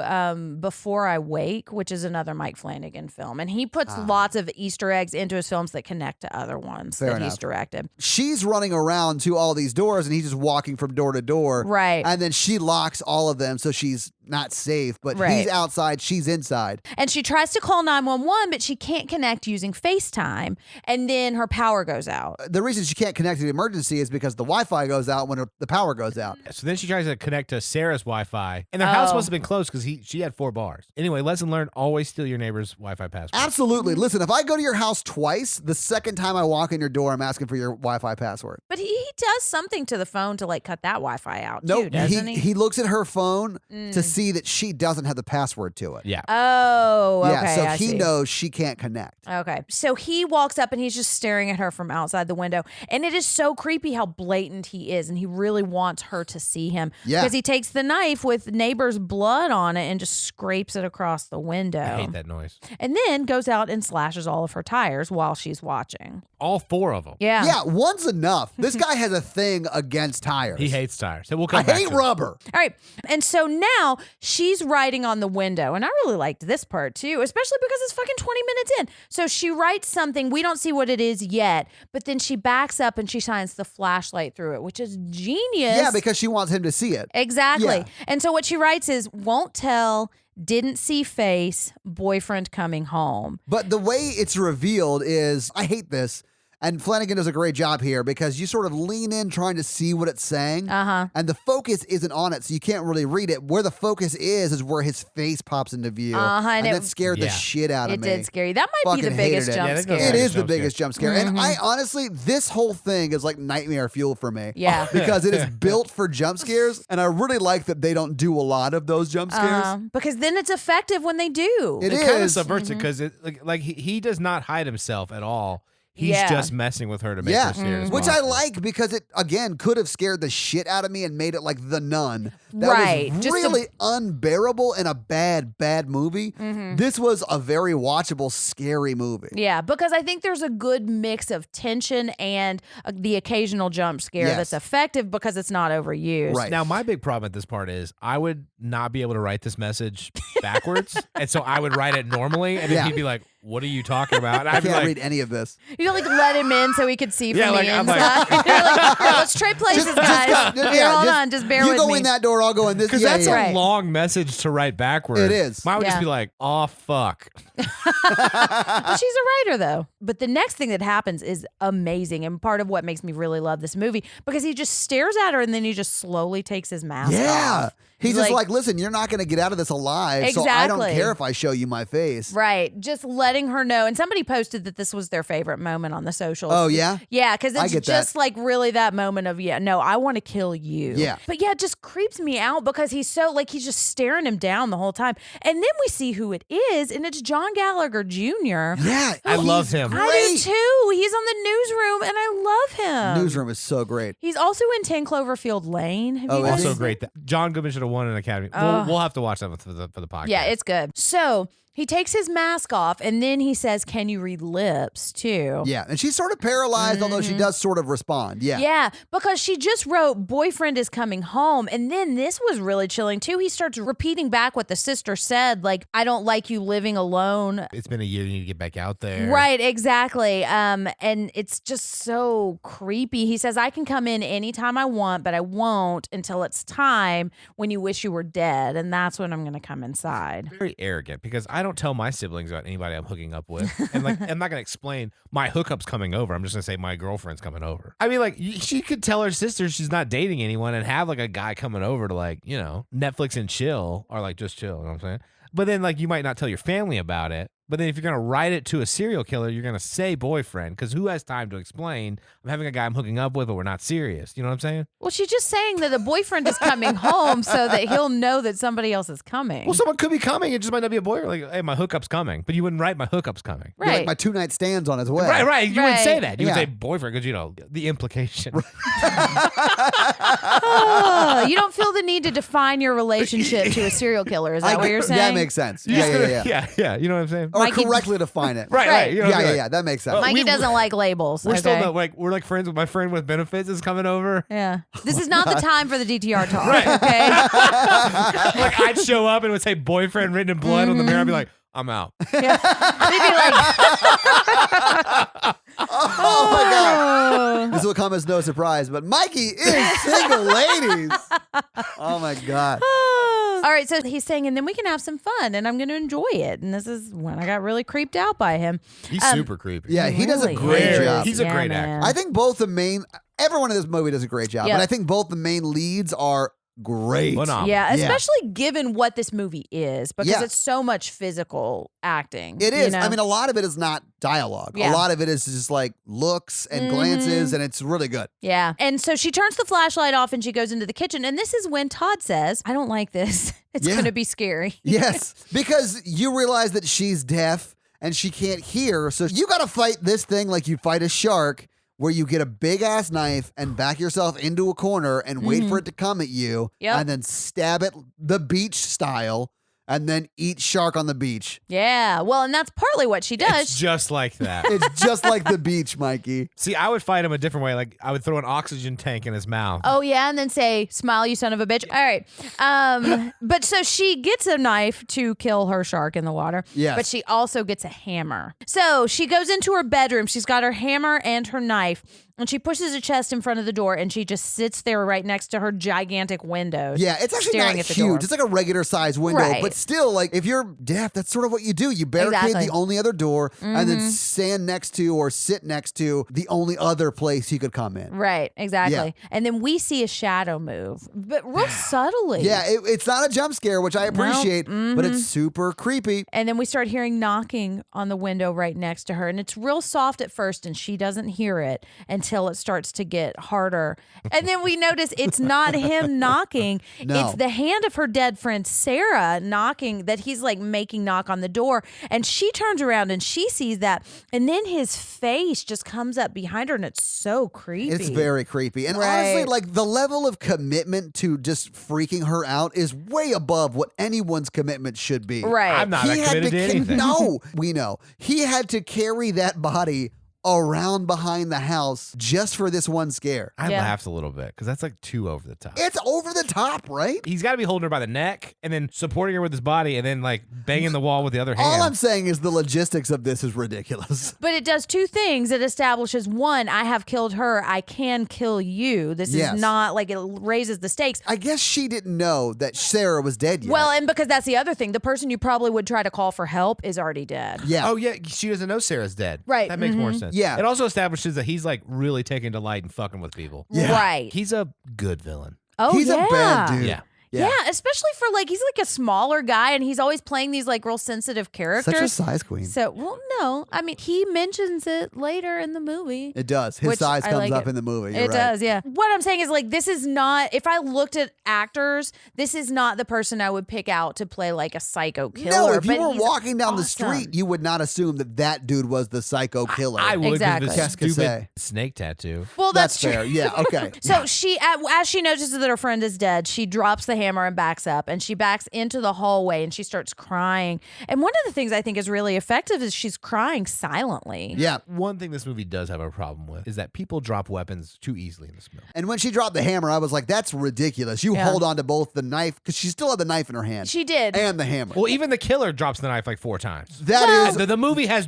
Before I Wake, which is another Mike Flanagan film. And he puts lots of Easter eggs into his films that connect to other ones that he's directed. She's running around to all these doors and he's just walking from door to door. Right. And then she locks all of them so she's not safe, but he's outside, she's inside. And she tries to call 911, but she can't connect using FaceTime. And then her power goes out. The reason she can't connect to the emergency is because the Wi-Fi goes out when the power goes out. So then she tries to connect to Sarah's Wi-Fi, and their house must have been closed because she had 4 bars. Anyway, lesson learned: always steal your neighbor's Wi-Fi password. Absolutely. Listen, if I go to your house twice, the second time I walk in your door, I'm asking for your Wi-Fi password. But he does something to the phone to like cut that Wi-Fi out too, Nope. doesn't he? He looks at her phone to see that she doesn't have the password to it. Yeah. Oh, okay. Yeah, so I he see. knows she can't connect. Okay. So he walks up and he's just staring at her from outside the window. And it is so creepy how blatant he is. And he really wants her to see him. Yeah. Because he takes the knife with neighbor's blood on it and just scrapes it across the window. I hate that noise. And then goes out and slashes all of her tires while she's watching. All 4 of them. Yeah. Yeah, one's enough. This guy has a thing against tires. He hates tires. So we'll come I back hate to it. rubber. All right. And so now she's writing on the window. And I really liked this part too, especially because it's fucking 20 minutes in. So she writes something. We don't see what it is yet, but then she backs up and she shines the flashlight through it, which is genius. Yeah, because she wants him to see it. Exactly. Yeah. And so what she writes is, won't tell, didn't see face, boyfriend coming home. But the way it's revealed is, I hate this. And Flanagan does a great job here because you sort of lean in trying to see what it's saying. And the focus isn't on it, so you can't really read it. Where the focus is where his face pops into view. And it scared the shit out of me. It did scare you. That might be the Fucking biggest hated it. jump scare. It is the biggest jump scare. And I honestly, this whole thing is like nightmare fuel for me. Yeah. Because it is built for jump scares. And I really like that they don't do a lot of those jump scares. Because then it's effective when they do. It It kind of is. subverts it because he does not hide himself at all. He's Yeah. just messing with her to make her scared as Which I possible. like because it, again, could have scared the shit out of me and made it like The Nun. That Right. was Just really unbearable in a bad, bad movie. This was a very watchable, scary movie. Yeah, because I think there's a good mix of tension and the occasional jump scare Yes. that's effective because it's not overused. Right. Now, my big problem at this part is I would not be able to write this message backwards. And so I would write it normally. And then Yeah. he'd be like, what are you talking about? And I I'd be can't like, read any of this. You like let him in so he could see from Yeah, the like, I'm like- inside. You're like, "Here, let's trade places, guys. Here, hold on, just bear you with go me. in that door, I'll go in this. because Yeah, that's yeah. Right. a long message to write backwards. It is. Mine would just Yeah. be like, oh, fuck. But she's a writer, though. But the next thing that happens is amazing, and part of what makes me really love this movie because he just stares at her and then he just slowly takes his mask Yeah. off. He's just like, listen, you're not going to get out of this alive, so I don't Exactly. care if I show you my face. Right, just letting her know. And somebody posted that this was their favorite moment on the socials. Oh, yeah? Yeah, because I it's get just that. like really that moment of, yeah, no, I want to kill you. Yeah. But yeah, it just creeps me out because he's so, like, he's just staring him down the whole time. And then we see who it is, and it's John Gallagher Jr. Yeah. I love he's him. Great. I do too. He's on the Newsroom, and I love him. Newsroom is so great. He's also in 10 Cloverfield Lane. Have Oh, you is guys Also he? seen- great. John Goodman should have won an Academy. We'll have to watch that for the podcast. Yeah, it's good. So he takes his mask off, and then he says, "Can you read lips too?" Yeah. And she's sort of paralyzed, although she does sort of respond. Yeah. Yeah, because she just wrote, boyfriend is coming home. And then this was really chilling too. He starts repeating back what the sister said, like, I don't like you living alone. It's been a year. You need to get back out there. Right, exactly. And it's just so creepy. He says, I can come in anytime I want, but I won't until it's time when you wish you were dead. And that's when I'm going to come inside. Very arrogant because I don't tell my siblings about anybody I'm hooking up with. And like, I'm not going to explain my hookup's coming over. I'm just going to say my girlfriend's coming over. I mean, like, she could tell her sister she's not dating anyone and have like a guy coming over to like, you know, Netflix and chill or like just chill. You know what I'm saying? But then like, you might not tell your family about it. But then if you're going to write it to a serial killer, you're going to say boyfriend, because who has time to explain, I'm having a guy I'm hooking up with, but we're not serious. You know what I'm saying? Well, she's just saying that the boyfriend is coming home so that he'll know that somebody else is coming. Well, someone could be coming. It just might not be a boyfriend. Like, hey, my hookup's coming. But you wouldn't write my hookup's coming. You're right. like, my 2-night stand's on its way. Right. You wouldn't say Right. that. You would Yeah. say boyfriend because, the implication. Oh, you don't feel the need to define your relationship to a serial killer. Is that what you're saying? That makes sense. You're just Yeah. gonna- yeah. You know what I'm saying? Or Mikey- correctly define it. Right. You know, be like, Yeah. That makes sense. Mikey doesn't like labels. We're okay? still not, we're like friends with my friend with benefits is coming over. Yeah. This is not the time for the DTR talk. Right. Okay. Like I'd show up and it would say boyfriend written in blood on the mirror. I'd be like, I'm out. Yeah. They'd be like, Oh my God. This will come as no surprise, but Mikey is single, ladies. Oh my God. all right, so he's saying, and then we can have some fun, and I'm going to enjoy it. And this is when I got really creeped out by him. He's super creepy. Yeah, he does a Really? great Very. job. He's a Yeah, great man. actor. I think both the main, everyone in this movie does a great job, Yep. but I think both the main leads are great. Phenomenal. Yeah, Yeah. especially given what this movie is, because Yeah. it's so much physical acting. It is. you know? I mean, a lot of it is not dialogue. Yeah. A lot of it is just like looks and glances, and it's really good. Yeah. And so she turns the flashlight off and she goes into the kitchen. And this is when Todd says, I don't like this. It's Yeah. going to be scary. Yes, because you realize that she's deaf and she can't hear. So you got to fight this thing like you fight a shark, where you get a big ass knife and back yourself into a corner and wait for it to come at you, Yep. and then stab it the beach style, and then eat shark on the beach. Yeah. Well, and that's partly what she does. It's just like that. It's just like the beach, Mikey. See, I would fight him a different way. Like I would throw an oxygen tank in his mouth. Oh, yeah. And then say, smile, you son of a bitch. All right. But so she gets a knife to kill her shark in the water. Yes. But she also gets a hammer. So she goes into her bedroom. She's got her hammer and her knife. And she pushes a chest in front of the door and she just sits there right next to her gigantic windows. Yeah, it's actually staring not at the huge. door. It's like a regular size window, Right. but still, like if you're deaf, that's sort of what you do. You barricade Exactly. the only other door and then stand next to or sit next to the only other place he could come in. Right, exactly. And then we see a shadow move, but real subtly. Yeah, it's not a jump scare, which I appreciate, but it's super creepy. And then we start hearing knocking on the window right next to her. And it's real soft at first, and she doesn't hear it until it starts to get harder. And then we notice it's not him knocking. No. It's the hand of her dead friend, Sarah, knocking, that he's like making knock on the door. And she turns around and she sees that. And then his face just comes up behind her, and it's so creepy. It's very creepy. And Right. honestly, like the level of commitment to just freaking her out is way above what anyone's commitment should be. Right. I'm not that committed to anything. No, we know. He had to carry that body around behind the house just for this one scare. I Yeah. laughed a little bit because that's like too over the top. It's over the top, right? He's got to be holding her by the neck and then supporting her with his body and then like banging the wall with the other hand. All I'm saying is the logistics of this is ridiculous. But it does two things. It establishes, one, I have killed her. I can kill you. This Yes. is not like it raises the stakes. I guess she didn't know that Sarah was dead yet. Well, and because that's the other thing. The person you probably would try to call for help is already dead. yeah. Oh yeah, she doesn't know Sarah's dead. Right, That makes more sense. Yeah. It also establishes that he's like really taking delight in fucking with people. Yeah. Right. He's a good villain. Oh, He's yeah. a bad dude. Yeah. Yeah, especially for like, he's like a smaller guy and he's always playing these like real sensitive characters. Such a size queen. So, well, no. I mean, he mentions it later in the movie. It does. His Which size I comes like up it. in the movie. You're It right. does, yeah. What I'm saying is like, this is not, if I looked at actors, this is not the person I would pick out to play like a psycho killer. No, if you but were he's walking down the awesome. street, you would not assume that that dude was the psycho killer. I would Exactly. because of his Qu'est-ce que stupid snake tattoo. Well, That's true. fair. Yeah, okay. So she, as she notices that her friend is dead, she drops the hammer and backs up, and she backs into the hallway and she starts crying. And one of the things I think is really effective is she's crying silently. Yeah. One thing this movie does have a problem with is that people drop weapons too easily in this movie. And when she dropped the hammer, I was like, that's ridiculous. You Yeah. hold on to both the knife, because she still had the knife in her hand. She did. And the hammer. Well, even the killer drops the knife like 4 times. That is The movie has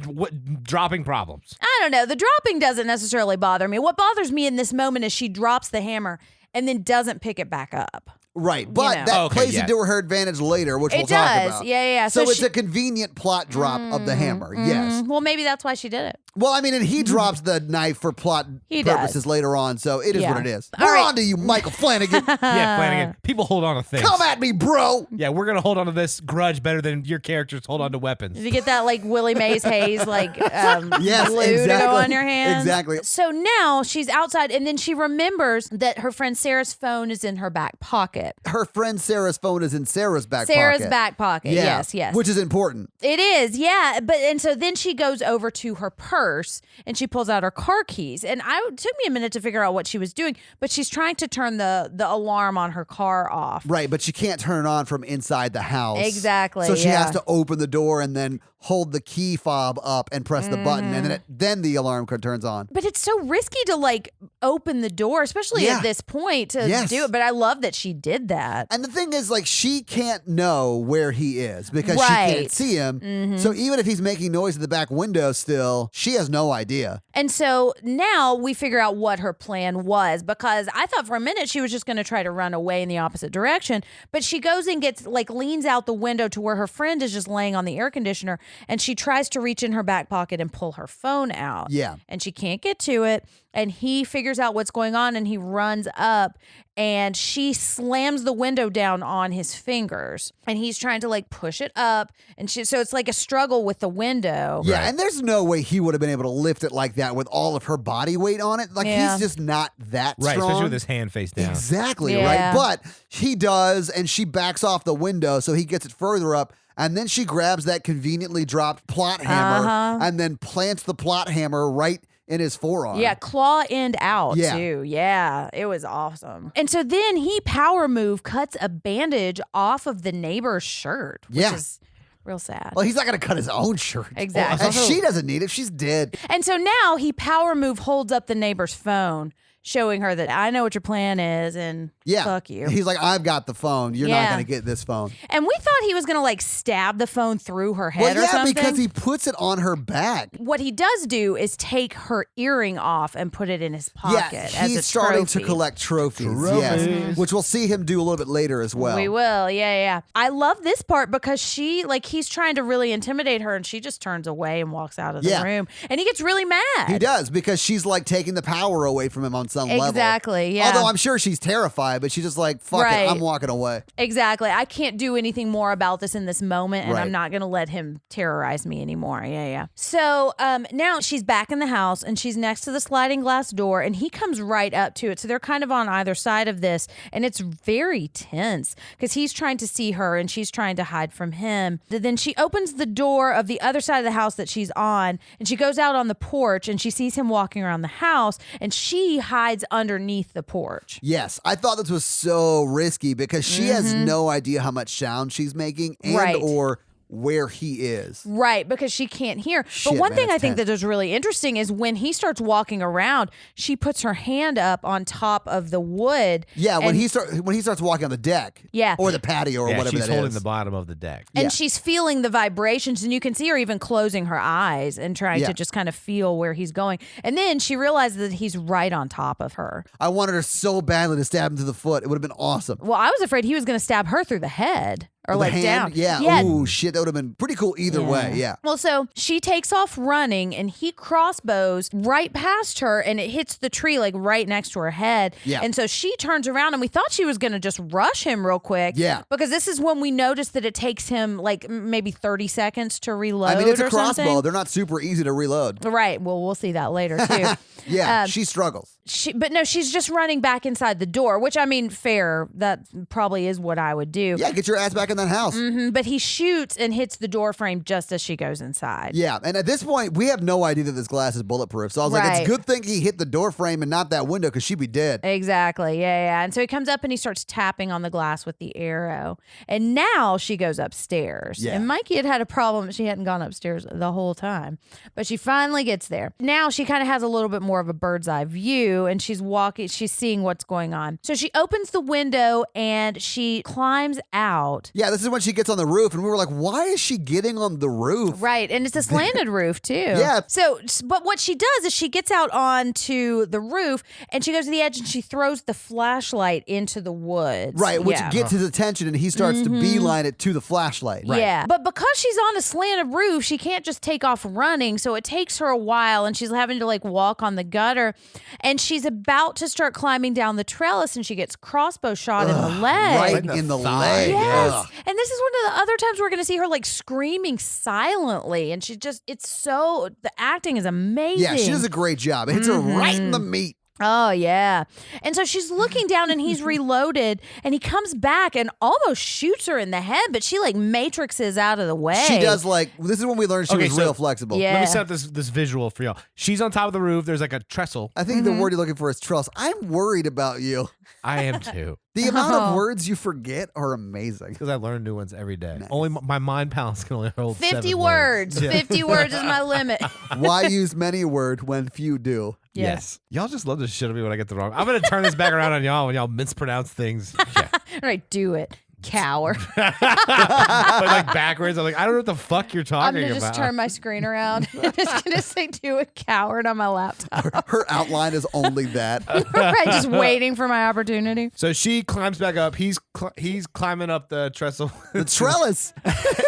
dropping problems. I don't know. The dropping doesn't necessarily bother me. What bothers me in this moment is she drops the hammer and then doesn't pick it back up. right. But know. that Okay, plays yeah. into her advantage later, which we'll It talk does. about. Yeah. So, it's she- a convenient plot drop of the hammer. Yes. Well, maybe that's why she did it. Well, I mean, and he drops the knife for plot purposes later on, so it is what it is. We're on to you, Michael Flanagan. Yeah, Flanagan. People hold on to things. Come at me, bro. Yeah, we're gonna hold on to this grudge better than your characters hold on to weapons. Did you get that like Willie Mays Hayes like Yes, glue exactly. to go on your hands? Exactly. So now she's outside, and then she remembers that her friend Sarah's phone is in her back pocket. Her friend Sarah's phone is in Sarah's back pocket. Sarah's back pocket. Yeah, Yes. which is important. It is, yeah. And so then she goes over to her purse and she pulls out her car keys. And it took me a minute to figure out what she was doing, but she's trying to turn the alarm on her car off. Right, but she can't turn it on from inside the house. Exactly. So she has to open the door and then hold the key fob up and press the button, and then the alarm turns on. But it's so risky to like open the door, especially at this point to do it. But I love that she did that. And the thing is, like, she can't know where he is because she can't see him. So even if he's making noise in the back window still, she has no idea. And so now we figure out what her plan was, because I thought for a minute she was just going to try to run away in the opposite direction. But she goes and leans out the window to where her friend is just laying on the air conditioner. And she tries to reach in her back pocket and pull her phone out. Yeah. And she can't get to it. And he figures out what's going on and he runs up and she slams the window down on his fingers. And he's trying to like push it up. And so it's like a struggle with the window. Yeah, and there's no way he would have been able to lift it like that with all of her body weight on it. Like, he's just not that strong. Right, especially with his hand face down. Exactly, right? But he does, and she backs off the window so he gets it further up. And then she grabs that conveniently dropped plot hammer and then plants the plot hammer right in his forearm. Yeah, claw end out too. Yeah, it was awesome. And so then he power move cuts a bandage off of the neighbor's shirt, which is real sad. Well, he's not going to cut his own shirt. Exactly. And she doesn't need it. She's dead. And so now he power move holds up the neighbor's phone, showing her that I know what your plan is and fuck you. He's like, I've got the phone. You're not going to get this phone. And we thought he was going to like stab the phone through her head or something. Because he puts it on her back. What he does do is take her earring off and put it in his pocket as a trophy. He's starting to collect trophies. Yes, which we'll see him do a little bit later as well. We will, yeah. I love this part because he's trying to really intimidate her and she just turns away and walks out of the room. And he gets really mad. He does, because she's like taking the power away from him on some level. Exactly, yeah. Although I'm sure she's terrified, but she's just like, fuck it, I'm walking away. Exactly. I can't do anything more about this in this moment, and I'm not going to let him terrorize me anymore. Yeah. So now she's back in the house, and she's next to the sliding glass door, and he comes right up to it. So they're kind of on either side of this, and it's very tense because he's trying to see her, and she's trying to hide from him. Then she opens the door of the other side of the house that she's on, and she goes out on the porch, and she sees him walking around the house, and she hides underneath the porch. Yes, I thought this was so risky because she has no idea how much sound she's making or where he is. Right, because she can't hear. But one thing I think that is really interesting is when he starts walking around, she puts her hand up on top of the wood. Yeah, when he starts walking on the deck. Yeah. Or the patio or whatever that is. She's holding the bottom of the deck. And she's feeling the vibrations, and you can see her even closing her eyes and trying to just kind of feel where he's going. And then she realizes that he's right on top of her. I wanted her so badly to stab him to the foot. It would have been awesome. Well, I was afraid he was going to stab her through the head. Or like down. Yeah. Ooh, shit. That would have been pretty cool either way. Yeah. Well, so she takes off running and he crossbows right past her and it hits the tree like right next to her head. Yeah. And so she turns around and we thought she was going to just rush him real quick. Yeah. Because this is when we noticed that it takes him like maybe 30 seconds to reload. I mean, it's a crossbow. Something. They're not super easy to reload. Right. Well, we'll see that later too. Yeah. She struggles. But no, she's just running back inside the door, which I mean, fair. That probably is what I would do. Yeah, get your ass back in that house. But he shoots and hits the door frame just as she goes inside. Yeah, and at this point, we have no idea that this glass is bulletproof. So I was like, it's a good thing he hit the door frame and not that window because she'd be dead. Exactly, yeah. And so he comes up and he starts tapping on the glass with the arrow. And now she goes upstairs. Yeah. And Mikey had a problem. She hadn't gone upstairs the whole time. But she finally gets there. Now she kind of has a little bit more of a bird's eye view. through and she's seeing what's going on. So she opens the window and she climbs out. Yeah, this is when she gets on the roof, and we were like, why is she getting on the roof? Right, and it's a slanted roof too. Yeah. So, but what she does is she gets out onto the roof and she goes to the edge and she throws the flashlight into the woods. Right, which Yeah. gets his attention, and he starts to beeline it to the flashlight. Yeah. But because she's on a slanted roof, she can't just take off running. So it takes her a while and she's having to like walk on the gutter. And she's about to start climbing down the trellis and she gets crossbow shot in the leg. Right in the leg. Yes. Ugh. And this is one of the other times we're going to see her like screaming silently. And the acting is amazing. Yeah, she does a great job. It hits her right in the meat. Oh, yeah. And so she's looking down and he's reloaded and he comes back and almost shoots her in the head, but she like matrixes out of the way. She does this is when we learned she was real flexible. Yeah. Let me set up this visual for y'all. She's on top of the roof. There's like a trestle. I think the word you're looking for is trust. I'm worried about you. I am too. The amount of words you forget are amazing. Because I learn new ones every day. Only my mind palace can only hold 50 7 words. Yeah. 50 words is my limit. Why use many a word when few do? Yes. Y'all just love to shit on me when I get the wrong. I'm going to turn this back around on y'all when y'all mispronounce things. Yeah. All right, do it. Cower. But like backwards, I'm like, I don't know what the fuck you're I'm talking going to about. just turn my screen around. I'm just going to say do it, coward on my laptop. Her outline is only that. Right, just waiting for my opportunity. So she climbs back up. He's climbing up the trestle. The trellis.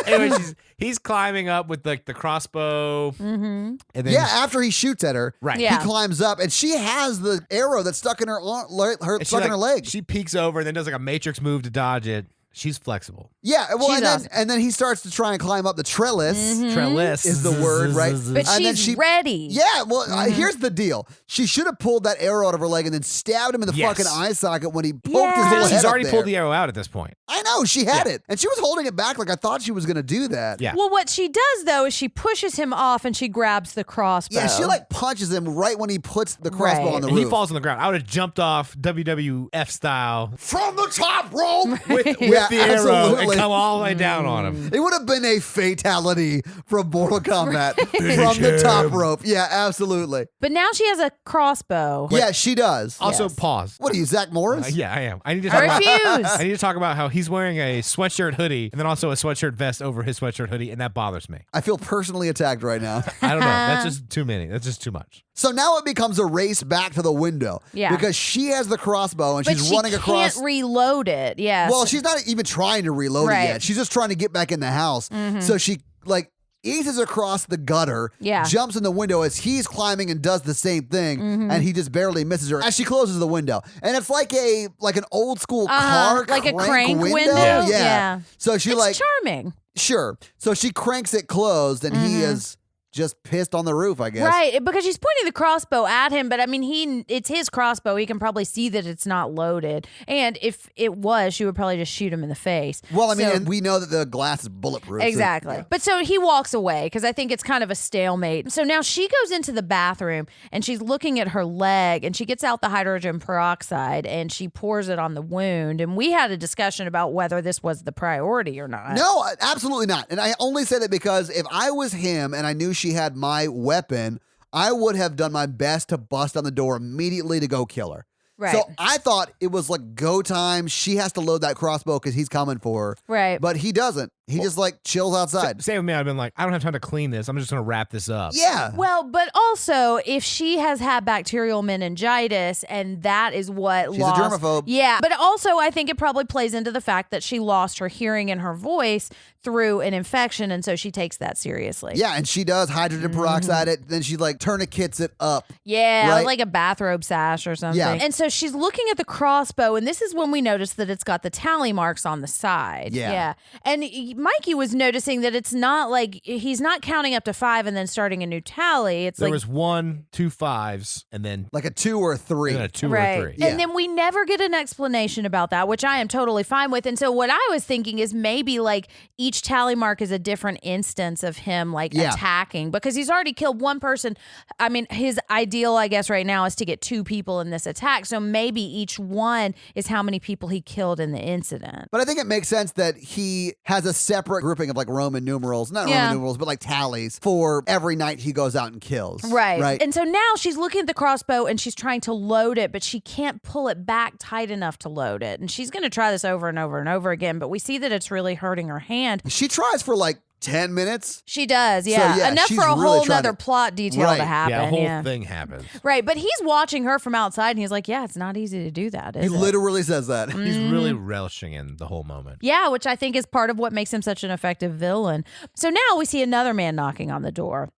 Anyway, he's climbing up with like the crossbow. Mm-hmm. And then Yeah, after he shoots at her, right. Yeah. he climbs up, and she has the arrow that's stuck in her And stuck in her leg. She peeks over and then does like a matrix move to dodge it. She's flexible. Yeah, well, She's and then, awesome. and then he starts to try and climb up the trellis. Trellis Is the word, right? But And then she's ready. Yeah, well, here's the deal. She should have pulled that arrow out of her leg and then stabbed him in the Yes. fucking eye socket when he poked Yeah. his little head She's up already there. pulled the arrow out at this point. I know, she had it. And she was holding it back like I thought she was going to do that. Yeah. Well, what she does, though, is she pushes him off and she grabs the crossbow. Yeah, she like punches him right when he puts the crossbow Right. on the And roof. he falls on the ground. I would have jumped off WWF style from the top rope with Yeah, the arrow absolutely. and come all the way down on him. It would have been a fatality from Mortal Kombat from the top rope. Yeah, absolutely. But now she has a crossbow. Yeah, she does. Also, Yes. pause. What are you, Zach Morris? Yeah, I am. I need to I talk about. refuse. I need to talk about how he's wearing a sweatshirt hoodie and then also a sweatshirt vest over his sweatshirt hoodie, and that bothers me. I feel personally attacked right now. I don't know. That's just too many. That's just too much. So now it becomes a race back to the window. Yeah. Because she has the crossbow and But she's she running across. can't reload it. Yeah. Well, she's not even trying to reload Right. it yet. She's just trying to get back in the house. So she like eases across the gutter, Yeah. jumps in the window as he's climbing and does the same thing, and he just barely misses her as she closes the window. And it's like an old school car like a crank crank window? Yeah. Yeah. So she it's charming. sure. So she cranks it closed, and he is just pissed on the roof, I guess. Right, because she's pointing the crossbow at him, but I mean, it's his crossbow. He can probably see that it's not loaded. And if it was, she would probably just shoot him in the face. Well, I mean, So- and we know that the glass is bulletproof. so- Exactly. yeah. But so he walks away because I think it's kind of a stalemate. So now she goes into the bathroom and she's looking at her leg and she gets out the hydrogen peroxide and she pours it on the wound. And we had a discussion about whether this was the priority or not. No, absolutely not. And I only say that because if I was him and I knew she had my weapon, I would have done my best to bust on the door immediately to go kill her. Right. So I thought it was like go time. She has to load that crossbow because he's coming for her. Right. But he doesn't. He just like chills outside. Same with me. I've been like, I don't have time to clean this. I'm just going to wrap this up. Yeah. Well, but also if she has had bacterial meningitis and that is what She's a lost. germaphobe. Yeah. But also I think it probably plays into the fact that she lost her hearing and her voice through an infection. And so she takes that seriously. Yeah, and she does hydrogen peroxide it. Then she like tourniquets it up. Yeah, Right? like a bathrobe sash or something. Yeah. And so she's looking at the crossbow, and this is when we notice that it's got the tally marks on the side. Yeah. And Mikey was noticing that it's not like he's not counting up to 5 and then starting a new tally. It's There like was 1, 2 5s, and then Like a 2 or a 3. a 2 right. or 3. Yeah. And then we never get an explanation about that, which I am totally fine with. And so what I was thinking is maybe like each tally mark is a different instance of him like Yeah. attacking because he's already killed one person. I mean, his ideal, I guess, right now is to get 2 people in this attack. So maybe each one is how many people he killed in the incident. But I think it makes sense that he has a separate grouping of like Roman numerals, not Roman numerals, but like tallies for every night he goes out and kills. Right. And so now she's looking at the crossbow and she's trying to load it, but she can't pull it back tight enough to load it. And she's going to try this over and over and over again, but we see that it's really hurting her hand. She tries for like 10 minutes. She does, yeah. So, yeah, enough she's for a really whole trying nother to- plot detail Right. to happen. Yeah, the whole thing happens. Right, but he's watching her from outside and he's like, yeah, it's not easy to do that, is He it? literally says that. He's really relishing in the whole moment. Yeah, which I think is part of what makes him such an effective villain. So now we see another man knocking on the door.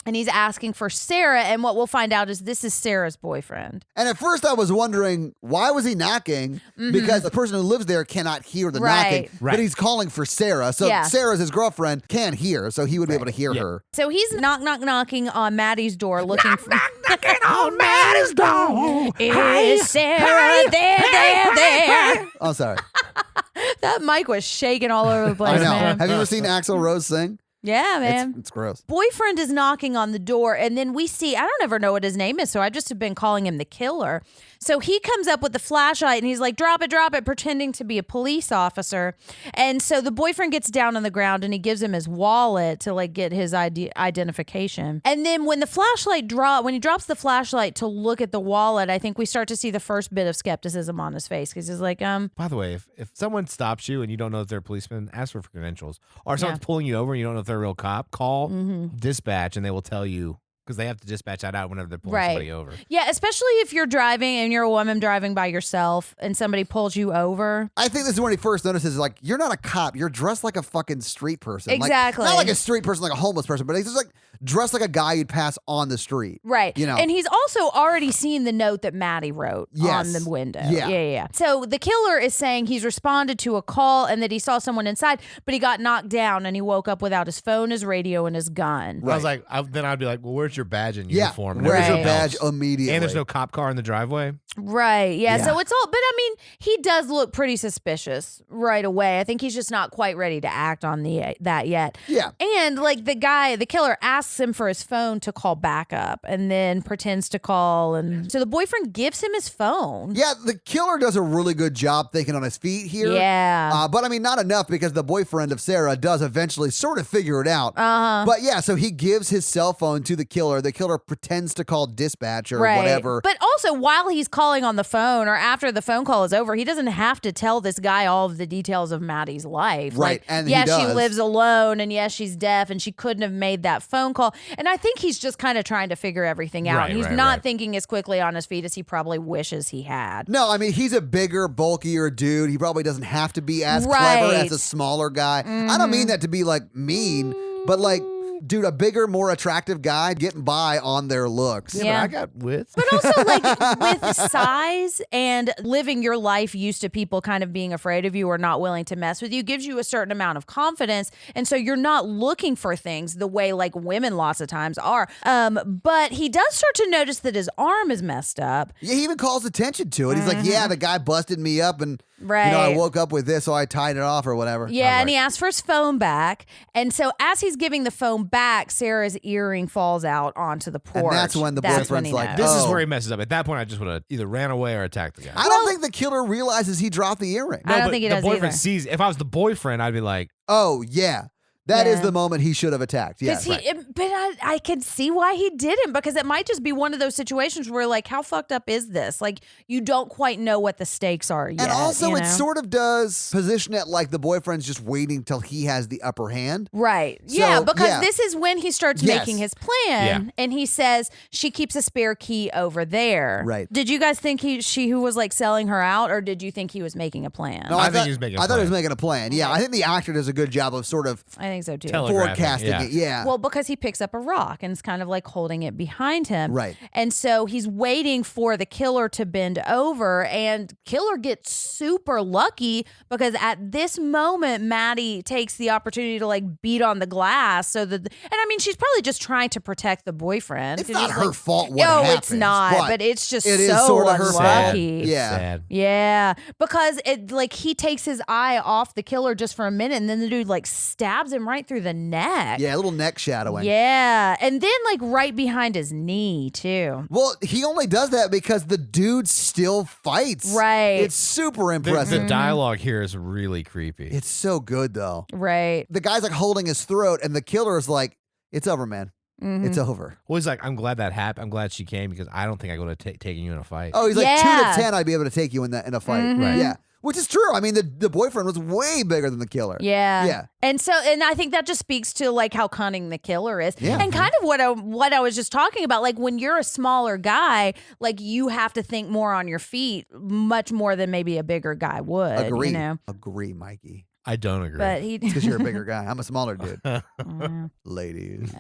And he's asking for Sarah, and what we'll find out is this is Sarah's boyfriend. And at first I was wondering, why was he knocking? Because the person who lives there cannot hear the knocking. Right. But he's calling for Sarah. So Sarah's his girlfriend, can hear, so he would be able to hear her. So he's knocking on Maddie's door looking for... Knocking on Maddie's door. Is Sarah there? Oh, sorry. That mic was shaking all over the I place, know. man. Have you ever seen Axl Rose sing? Yeah, man. It's gross. Boyfriend is knocking on the door, and then we see, I don't ever know what his name is, so I just have been calling him the killer. So he comes up with the flashlight and he's like, drop it, pretending to be a police officer. And so the boyfriend gets down on the ground and he gives him his wallet to like get his identification. And then when the flashlight when he drops the flashlight to look at the wallet, I think we start to see the first bit of skepticism on his face because he's like, By the way, if someone stops you and you don't know if they're a policeman, ask for credentials. Or if someone's pulling you over and you don't know if they're a real cop, call dispatch and they will tell you. Because they have to dispatch that out whenever they're pulling somebody over. Yeah, especially if you're driving and you're a woman driving by yourself and somebody pulls you over. I think this is when he first notices, like, you're not a cop. You're dressed like a fucking street person. Exactly. Like, not like a street person, like a homeless person, but he's just like dressed like a guy you'd pass on the street. Right. You know? And he's also already seen the note that Maddie wrote on the window. Yeah. So the killer is saying he's responded to a call and that he saw someone inside, but he got knocked down and he woke up without his phone, his radio, and his gun. Right. I was like, then I'd be like, well, where's your badge and Yeah. uniform? And Where's your everything badge else? immediately? And there's no cop car in the driveway. Right. Yeah. Yeah. So it's all, but I mean, he does look pretty suspicious right away. I think he's just not quite ready to act on that yet. Yeah. And like the killer asks him for his phone to call backup and then pretends to call. And so the boyfriend gives him his phone. Yeah, the killer does a really good job thinking on his feet here. Yeah. But I mean, not enough because the boyfriend of Sarah does eventually sort of figure it out. But yeah, so he gives his cell phone to the killer. The killer pretends to call dispatch or whatever. But also while he's calling on the phone or after the phone call is over, he doesn't have to tell this guy all of the details of Maddie's life. Right. Like, And yes, he she does. lives alone and yes, she's deaf and she couldn't have made that phone call. And I think he's just kind of trying to figure everything out. Right, He's right, not right. thinking as quickly on his feet as he probably wishes he had. No, I mean, he's a bigger, bulkier dude. He probably doesn't have to be as clever Right. as a smaller guy. I don't mean that to be like mean, but like, dude, a bigger, more attractive guy getting by on their looks. Yeah. But I got width. But also, like, with size and living your life used to people kind of being afraid of you or not willing to mess with you gives you a certain amount of confidence. And so you're not looking for things the way, like, women lots of times are. But he does start to notice that his arm is messed up. Yeah, he even calls attention to it. He's like, yeah, the guy busted me up and, Right. you know, I woke up with this, so I tied it off or whatever. Yeah, and he asks for his phone back. And so as he's giving the phone back, Sarah's earring falls out onto the porch. And that's when the boyfriend's he like, knows. This is Oh. where he messes up. At that point, I just would have either ran away or attacked the guy. I don't think the killer realizes he dropped the earring. I don't but think he the does boyfriend either. sees. If I was the boyfriend, I'd be like, Oh, yeah. That is Yeah. the moment he should have attacked. Yes. But I can see why he didn't, because it might just be one of those situations where, like, how fucked up is this? Like, you don't quite know what the stakes are yet. And also, you it know? sort of does position it like the boyfriend's just waiting till he has the upper hand. Right. So, Yeah, because yeah. this is when he starts Yes. making his plan, and he says she keeps a spare key over there. Right. Did you guys think she who was like selling her out, or did you think he was making a plan? No, I think he was making a I thought he was plan. making a plan. Yeah, I think the actor does a good job of sort of I think so too. Telegraphing, forecasting yeah. it. Yeah. Well, because he picks up a rock and is kind of like holding it behind him. Right. And so he's waiting for the killer to bend over, and killer gets super lucky because at this moment, Maddie takes the opportunity to like beat on the glass. And I mean, she's probably just trying to protect the boyfriend. It's 'cause not he's her like, fault what No, happens, it's not. But it's just it is so sort of her fault. unlucky. Yeah. sad. Yeah, because it like he takes his eye off the killer just for a minute, and then the dude like stabs him him right through the neck. Yeah, a little neck shadowing. Yeah. And then like right behind his knee too. Well, he only does that because the dude still fights. Right. It's super impressive. The dialogue here is really creepy. It's so good, though. Right. The guy's like holding his throat, and the killer is like, it's over, man. It's over. Well, he's like, I'm glad that happened. I'm glad she came because I don't think I would have taken you in a fight. Oh, he's like, Yeah. 2 to 10, I'd be able to take you in a fight. Right. Yeah. Which is true. I mean, the boyfriend was way bigger than the killer. Yeah. Yeah. And I think that just speaks to like how cunning the killer is. Yeah. And kind of what I was just talking about. Like when you're a smaller guy, like you have to think more on your feet, much more than maybe a bigger guy would. Agree. You know? Agree, Mikey. I don't agree. But he It's because you're a bigger guy. I'm a smaller dude. Ladies.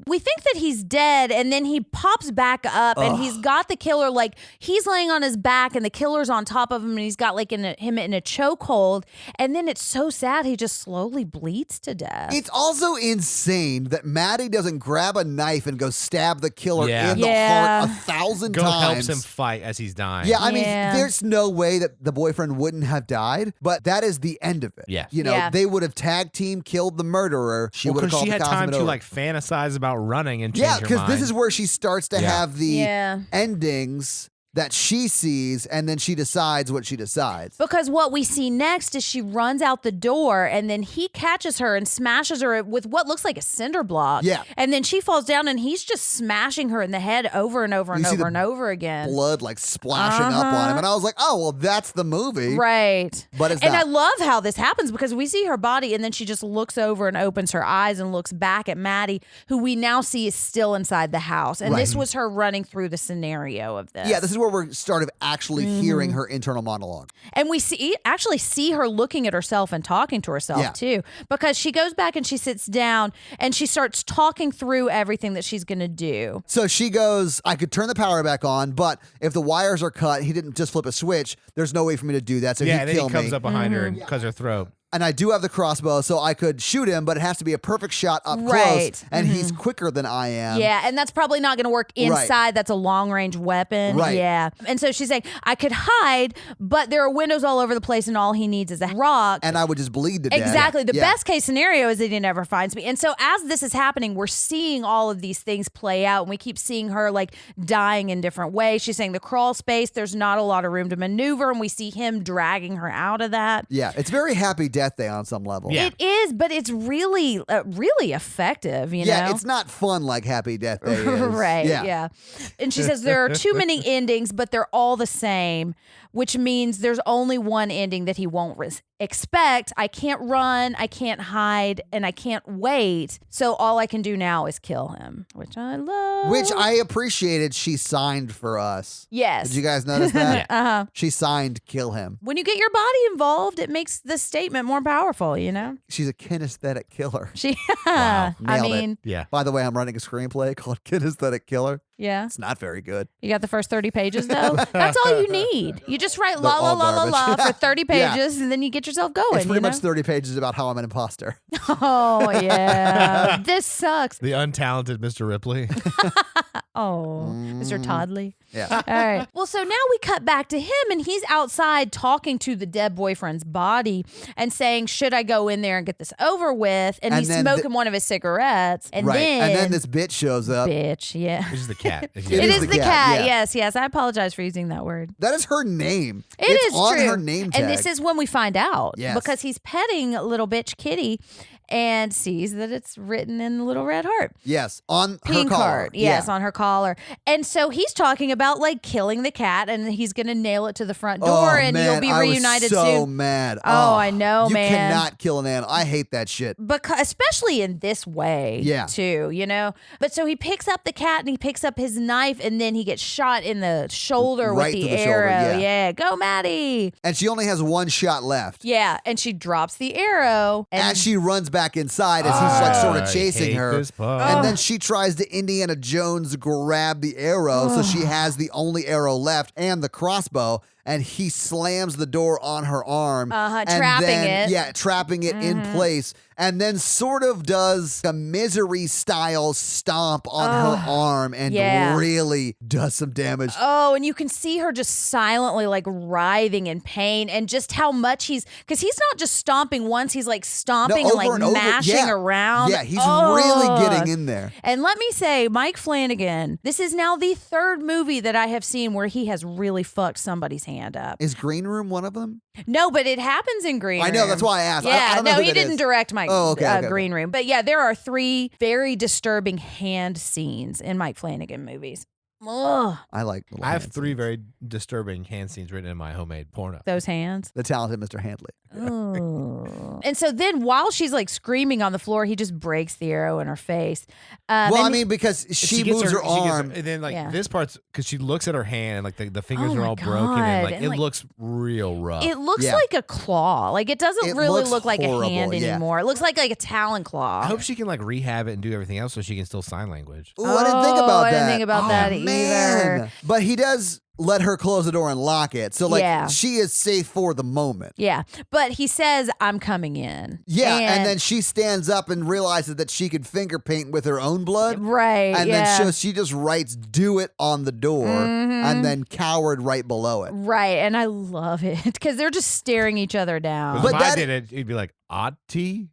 we think that he's dead, and then he pops back up, and he's got the killer like he's laying on his back, and the killer's on top of him, and he's got like him in a chokehold, and then it's so sad he just slowly bleeds to death. It's also insane that Maddie doesn't grab a knife and go stab the killer in the Yeah. heart 1,000 Go times. helps him fight as he's dying. Yeah, I mean, Yeah. there's no way that the boyfriend wouldn't have died, but that is the end of it. Yes. You know, Yeah. they would have tag team killed the murderer. She would have Because called she the had cops time and to over. like fantasize about running and change Yeah, her because this mind. is where she starts to Yeah. have the Yeah. endings that she sees, and then she decides what she decides. Because what we see next is she runs out the door, and then he catches her and smashes her with what looks like a cinder block. Yeah. And then she falls down, and he's just smashing her in the head over and over and You see over the and over again. Blood like splashing up on him, and I was like, "Oh, well, that's the movie." Right. But it's and not. I love how this happens because we see her body, and then she just looks over and opens her eyes and looks back at Maddie, who we now see is still inside the house. And this was her running through the scenario of this. Yeah, this is where we're started actually Mm-hmm. hearing her internal monologue. And we actually see her looking at herself and talking to herself too, because she goes back and she sits down and she starts talking through everything that she's going to do. So she goes, I could turn the power back on, but if the wires are cut, he didn't just flip a switch. There's no way for me to do that. So yeah, he'd and then kill he comes me. up behind her Mm-hmm. and cuts her throat. And I do have the crossbow, so I could shoot him, but it has to be a perfect shot up Right. close. And he's quicker than I am. Yeah, and that's probably not going to work inside. That's a long range weapon. Right. Yeah. And so she's saying, I could hide, but there are windows all over the place and all he needs is a rock. And I would just bleed to death. Exactly. The Yeah. best case scenario is that he never finds me. And so as this is happening, we're seeing all of these things play out, and we keep seeing her like dying in different ways. She's saying the crawl space, there's not a lot of room to maneuver, and we see him dragging her out of that. Yeah, it's very Happy Death Day on some level. Yeah. It is, but it's really, really effective, you Yeah, know? it's not fun like Happy Death Day is. Right, yeah. And she says there are too many endings, but they're all the same, which means there's only one ending that he won't expect. I can't run, I can't hide, and I can't wait. So all I can do now is kill him, which I love. Which I appreciated she signed for us. Yes. Did you guys notice that? Uh-huh. She signed kill him. When you get your body involved, it makes the statement more powerful, you know? She's a kinesthetic killer. She, Wow, I nailed it. mean, Yeah. By the way, I'm writing a screenplay called Kinesthetic Killer. yeah. It's not very good. You got the first 30 pages though? That's all you need. You just write la la all la la la garbage. for 30 Yeah. pages and then you get yourself going. It's pretty you know? much 30 pages about how I'm an imposter. Oh, yeah. This sucks. The untalented Mr. Ripley. Oh, Mr. Toddley. Yeah. All right. Well, so now we cut back to him and he's outside talking to the dead boyfriend's body and saying, should I go in there and get this over with? And he's then smoking one of his cigarettes. And right. then, And then this bitch shows up. bitch, yeah. This is the cat. It It is is the the cat, cat. yeah. Yes, yes. I apologize for using that word. That is her name. It it's is on true. her name tag. And this is when we find out. Yes. Because he's petting little bitch Kitty and sees that it's written in the little red heart. Yes, on Pink her collar. heart. Yes, Yeah. on her collar. And so he's talking about like killing the cat and he's going to nail it to the front door Oh, and man, you'll be I reunited was so soon. mad. Oh, I know, you man. You cannot kill an animal. I hate that shit. Because especially in this way, Yeah. too, you know. But so he picks up the cat and he picks up his knife and then he gets shot in the shoulder Right with through the the shoulder, arrow. yeah. Go Maddie. And she only has one shot left. Yeah, and she drops the arrow and As she runs back inside, as he's like sort of I chasing hate her. this part. And then she tries to Indiana Jones grab the arrow, so she has the only arrow left and the crossbow. And he slams the door on her arm. Uh-huh, and trapping then- it. Yeah, trapping it in place. and then sort of does a misery style stomp on her arm and really does some damage. Oh, and you can see her just silently like writhing in pain, and just how much because he's not just stomping once, he's like stomping and like mashing around. Yeah, he's really getting in there. And let me say, Mike Flanagan, this is now the third movie that I have seen where he has really fucked somebody's hand up. Is Green Room one of them? No, but it happens in Green Room. I know, that's why I asked. Yeah, I don't know who he that didn't is. direct Mike Okay. Green Room. But yeah, there are 3 very disturbing hand scenes in Mike Flanagan movies. Ugh. I like. I have 3 very disturbing hand scenes written in my homemade porno. Those hands. The talented Mr. Handley. Oh. And so then while she's like screaming on the floor, he just breaks the arrow in her face. Well, I mean, because she moves her arm. And then like this part's because she looks at her hand and like the fingers are all God. broken and like And, it like, looks real rough. It looks Yeah. like a claw. Like it doesn't It really looks look like horrible, a hand yeah. anymore. It looks like a talon claw. I hope she can like rehab it and do everything else so she can still sign language. Ooh, I didn't think about that. I didn't think about that man. either. But he does let her close the door and lock it. So, like, Yeah. she is safe for the moment. Yeah. But he says, I'm coming in. Yeah, and then she stands up and realizes that she could finger paint with her own blood. Right. And yeah. then she just writes "do it" on the door and then "coward" right below it. Right. And I love it because they're just staring each other down. But But if I that- did it, it'd be like odd tea.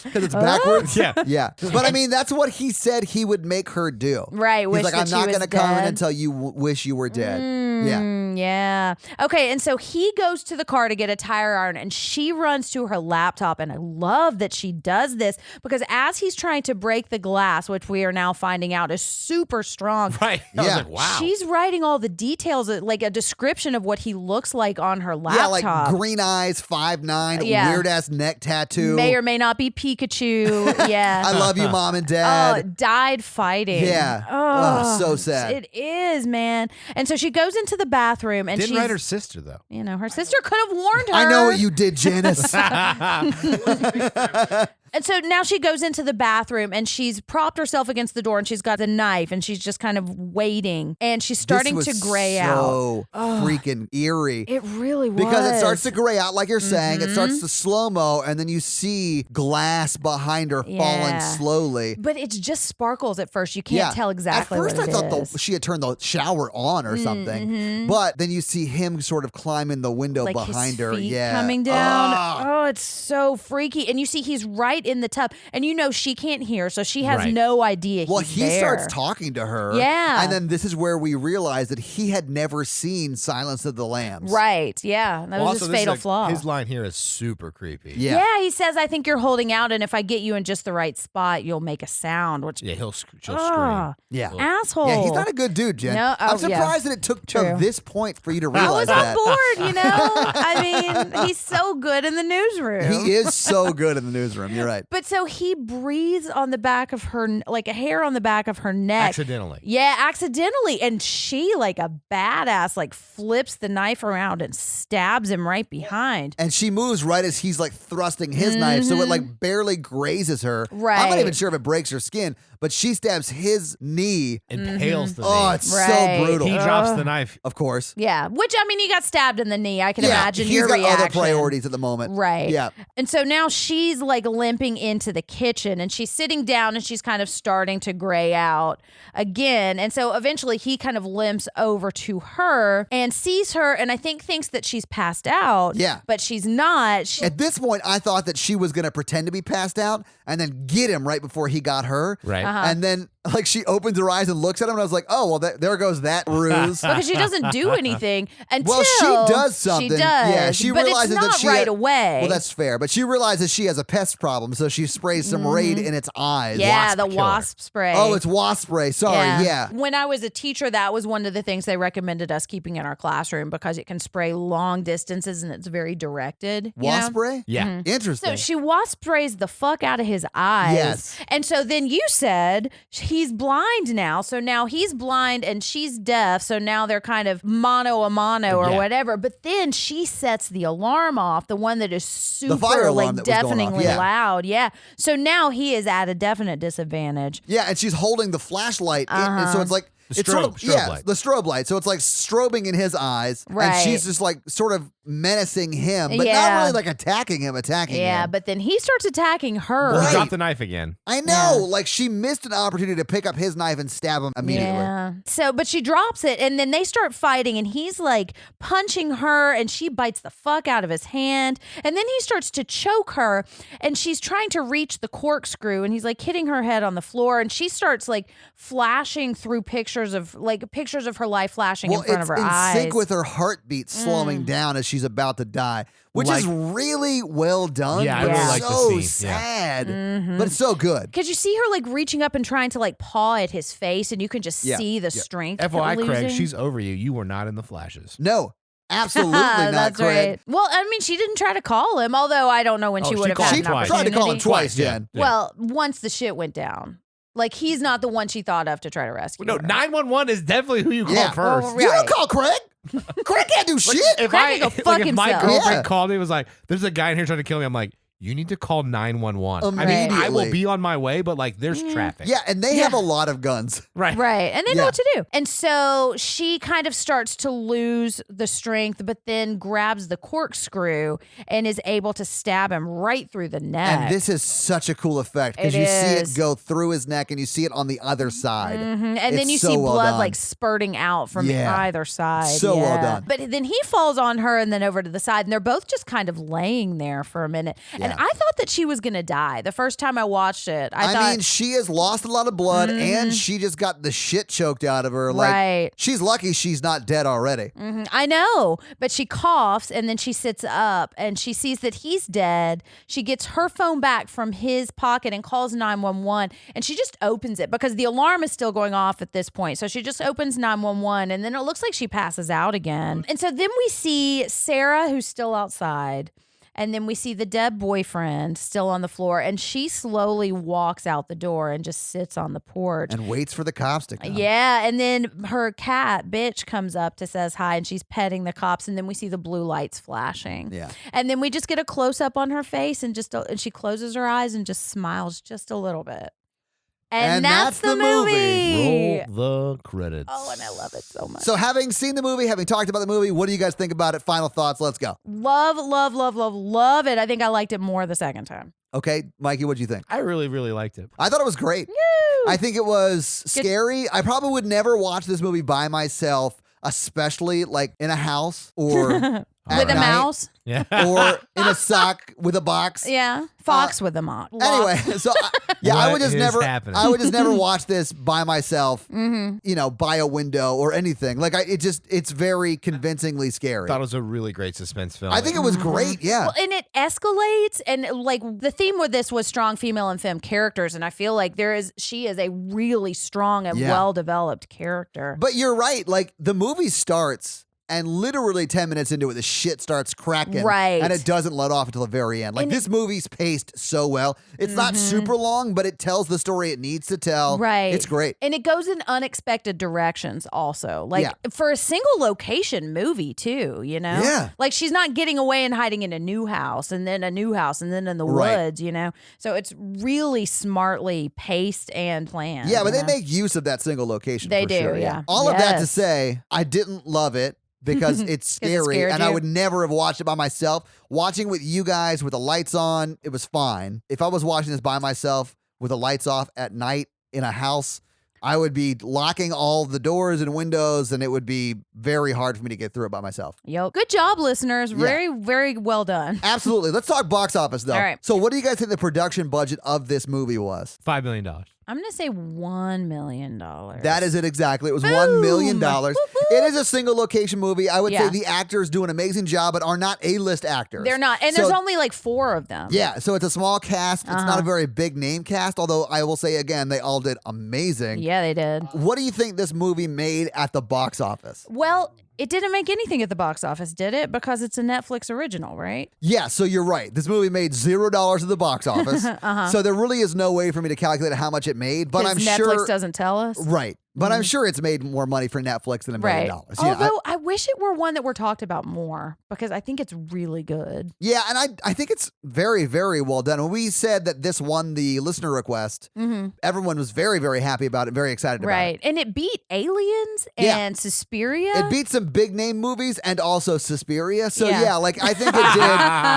Because it's backwards. Yeah. Yeah. But I mean, that's what he said he would make her do. Right. He's wish like, that I'm she not was going to come in dead. until you wish you were dead. Yeah. Yeah. Okay. And so he goes to the car to get a tire iron and she runs to her laptop. And I love that she does this because as he's trying to break the glass, which we are now finding out is super strong. Right. I was Yeah. like, wow. She's writing all the details, like a description of what he looks like on her laptop. Yeah, like green eyes, 5'9", Yeah. weird ass neck tattoo. May or may not be Pikachu. Yeah. I love you, mom and Oh, dad. died fighting. Yeah. Oh, Oh, so sad. It is, man. And so she goes into the bathroom and Didn't she's, write her sister though. you know, her sister could have warned her. I know what you did, Janice. And so now she goes into the bathroom and she's propped herself against the door and she's got a knife and she's just kind of waiting and she's starting This to was gray out. so freaking eerie. It really was. Because it starts to gray out, like you're saying. It starts to slow-mo, and then you see glass behind her falling Yeah. slowly. But it's just sparkles at first. You can't tell exactly At first, what I it thought is. she had turned the shower on or something. But then you see him sort of climb in the window like behind his her. feet Yeah. coming down. Ah. Oh, it's so freaky. And you see he's right in the tub. And you know she can't hear, so she has Right. no idea Well, he's he there. starts talking to her. Yeah. And then this is where we realize that he had never seen Silence of the Lambs. Right, yeah. That Well, was also, his this is fatal like- flaw. His line here is super creepy. Yeah. Yeah, he says, I think you're holding out, and if I get you in just the right spot, you'll make a sound, which, Yeah, she'll ah, Yeah. asshole. Yeah, he's not a good dude, Jen. No, I'm oh, yeah. surprised that it took to True. this point for you to I realize was on that. board, you know? I mean, he's so good in the newsroom. He is so good in the newsroom. You're right. But so he breathes on the back of her, like a hair on the back of her neck. Accidentally. Yeah, accidentally. And she, like a badass, like flips the knife around and stabs him right behind. And she moves right as he's like thrusting his knife, so it like barely grazes her. I'm not Right. even sure if it breaks her skin, but she stabs his knee. Impales the Oh, knee. it's Right. so brutal. He drops the knife. Of course. Yeah, which, I mean, he got stabbed in the knee. I can Yeah, imagine he's your got reaction. other priorities at the moment. Right. Yeah. And so now she's like limping into the kitchen and she's sitting down and she's kind of starting to gray out again. And so eventually he kind of limps over to her and sees her and I think thinks that she's passed out. Yeah. But she's not. At this point, I thought that she was going to pretend to be passed out and then get him right before he got her. Right. And then, like, she opens her eyes and looks at him, and I was like, oh, well, there goes that ruse. because she doesn't do anything until Well, she does something. She does. Yeah, she but realizes it's not that she right had- away. Well, that's fair. But she realizes she has a pest problem, so she sprays some Raid in its eyes. yeah, wasp the killer. wasp spray. Oh, it's wasp spray. Sorry. Yeah. When I was a teacher, that was one of the things they recommended us keeping in our classroom because it can spray long distances and it's very directed. you Wasp know? spray? Yeah. Interesting. So she wasp sprays the fuck out of his eyes. Yes. And so then you said he's blind now. So now he's blind and she's deaf. So now they're kind of mano a mano or Yeah. whatever. But then she sets the alarm off, the one that is super fire alarm like that was going off, deafeningly yeah. loud. Yeah. So now he is at a definite disadvantage. Yeah, and she's holding the flashlight, and so it's like The it's sort of strobe light. the strobe light. So it's like strobing in his eyes, Right. and she's just like sort of menacing him, but not Yeah. really like attacking him. Yeah, but then he starts attacking her. Well, Right. drop the knife again. I know, like she missed an opportunity to pick up his knife and stab him immediately. Yeah. So, but she drops it, and then they start fighting, and he's like punching her, and she bites the fuck out of his hand, and then he starts to choke her, and she's trying to reach the corkscrew, and he's like hitting her head on the floor, and she starts like flashing through pictures of her life flashing in front of her it's in eyes. sync with her heartbeat slowing down as she's about to die, which is really well done. Yeah, I but really like the so scene. sad, Mm-hmm. but it's so good. Because you see her like reaching up and trying to like paw at his face, and you can just see the strength. FYI, Craig, losing. she's over you. You were not in the flashes. No, absolutely not, That's Craig. right. Well, I mean, she didn't try to call him, although I don't know when Oh, she she would have called had him an twice. Tried to call him opportunity. twice, Yeah. Jen. Yeah. Well, once the shit went down. Like, he's not the one she thought of to try to rescue No, her. 911 is definitely who you call Yeah. first. Well, You right. don't call Craig. Craig can't do shit. If Craig can go fuck if my himself. girlfriend Yeah. called me and was like, "There's a guy in here trying to kill me," I'm like, "You need to call 911." I mean, I will Immediately. be on my way, but like, there's traffic. Yeah, and they have a lot of guns. Right. Right. And they know Yeah. what to do. And so she kind of starts to lose the strength, but then grabs the corkscrew and is able to stab him right through the neck. And this is such a cool effect because It you see it is. go through his neck and you see it on the other side. Mhm. And then It's you so see well blood done. like spurting out from Yeah. either side. So well Yeah. done. But then he falls on her and then over to the side, and they're both just kind of laying there for a minute. And Yeah. I thought that she was going to die the first time I watched it. I thought, Mm-hmm. mean, she has lost a lot of blood and she just got the shit choked out of her. Like, Right. she's lucky she's not dead already. I know, but she coughs and then she sits up and she sees that he's dead. She gets her phone back from his pocket and calls 911, and she just opens it because the alarm is still going off at this point. So she just opens 911, and then it looks like she passes out again. And so then we see Sarah, who's still outside. And then we see the dead boyfriend still on the floor, and she slowly walks out the door and just sits on the porch. And waits for the cops to come. Yeah, and then her cat, Bitch, comes up to says hi, and she's petting the cops, and then we see the blue lights flashing. Yeah. And then we just get a close-up on her face, and and she closes her eyes and just smiles just a little bit. And that's the movie. Roll the credits. Oh, and I love it so much. So, having seen the movie, having talked about the movie, what do you guys think about it? Final thoughts. Let's go. Love it. I think I liked it more the second time. Okay, Mikey, what do you think? I really, really liked it. I thought it was great. I think it was scary. I probably would never watch this movie by myself, especially like in a house or at With a night, mouse. Yeah. or in a sock with a box. Yeah. Fox with a mop. Anyway, so I would just What is never, happening? I would just never watch this by myself. You know, by a window or anything. Like it's very convincingly scary. Thought it was a really great suspense film. I think it was great. Yeah. Well, and it escalates, and like the theme with this was strong female and femme characters, and I feel like she is a really strong and Yeah. well developed character. But you're right. Like the movie starts. And literally 10 minutes into it, the shit starts cracking. Right. And it doesn't let off until the very end. Like And this movie's paced so well. It's not super long, but it tells the story it needs to tell. Right. It's great. And it goes in unexpected directions also. Like Yeah. for a single location movie too, you know? Yeah. Like she's not getting away and hiding in a new house and then a new house and then in the Right. woods, you know? So it's really smartly paced and planned. Yeah, but you they know? make use of that single location. They for do, sure, yeah. All of that to Yes. say, I didn't love it because it's scary scared and I you. would never have watched it by myself. Watching with you guys with the lights on, it was fine. If I was watching this by myself with the lights off at night in a house, I would be locking all the doors and windows, and it would be very hard for me to get through it by myself. Yo, good job, listeners. Yeah. Very, very well done. Absolutely. Let's talk box office, though. All right. So, what do you guys think the production budget of this movie was? $5 million. I'm going to say $1 million. That is it exactly. It was $1 million. Boom. Whoop, whoop. It is a single location movie. I would say Yeah. the actors do an amazing job, but are not A-list actors. They're not. And So- there's only like 4 of them. Yeah, so it's a small cast. It's not a very big name cast, although I will say again, they all did amazing. Yeah, they did. What do you think this movie made at the box office? Well, it didn't make anything at the box office, did it? Because it's a Netflix original, right? Yeah, so you're right. This movie made $0 at the box office. So there really is no way for me to calculate how much it made, but 'Cause I'm Netflix sure doesn't tell us. Right. But I'm sure it's made more money for Netflix than $1 million. Right. Yeah, Although I wish it were one that we're talked about more because I think it's really good. Yeah, and I think it's very, very well done. When we said that this won the listener request, everyone was very, very happy about it, very excited about it. Right. And it beat Aliens and Suspiria. It beat some big name movies and also Suspiria. So like I think it did.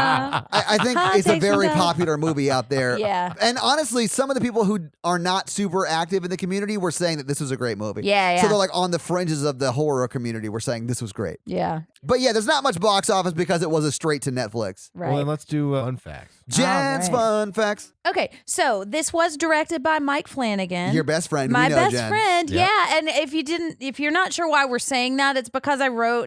I think it's a very popular movie out there. Yeah. And honestly, some of the people who are not super active in the community were saying that this was a great movie. Yeah. So they're like on the fringes of the horror community were saying this was great. Yeah. But yeah, there's not much box office because it was a straight to Netflix. Right. Well, then let's do fun facts. Jen's fun facts. Okay, so this was directed by Mike Flanagan. Your best friend. My we know, best Jen. friend, Yep. yeah. And if you're not sure why we're saying that, it's because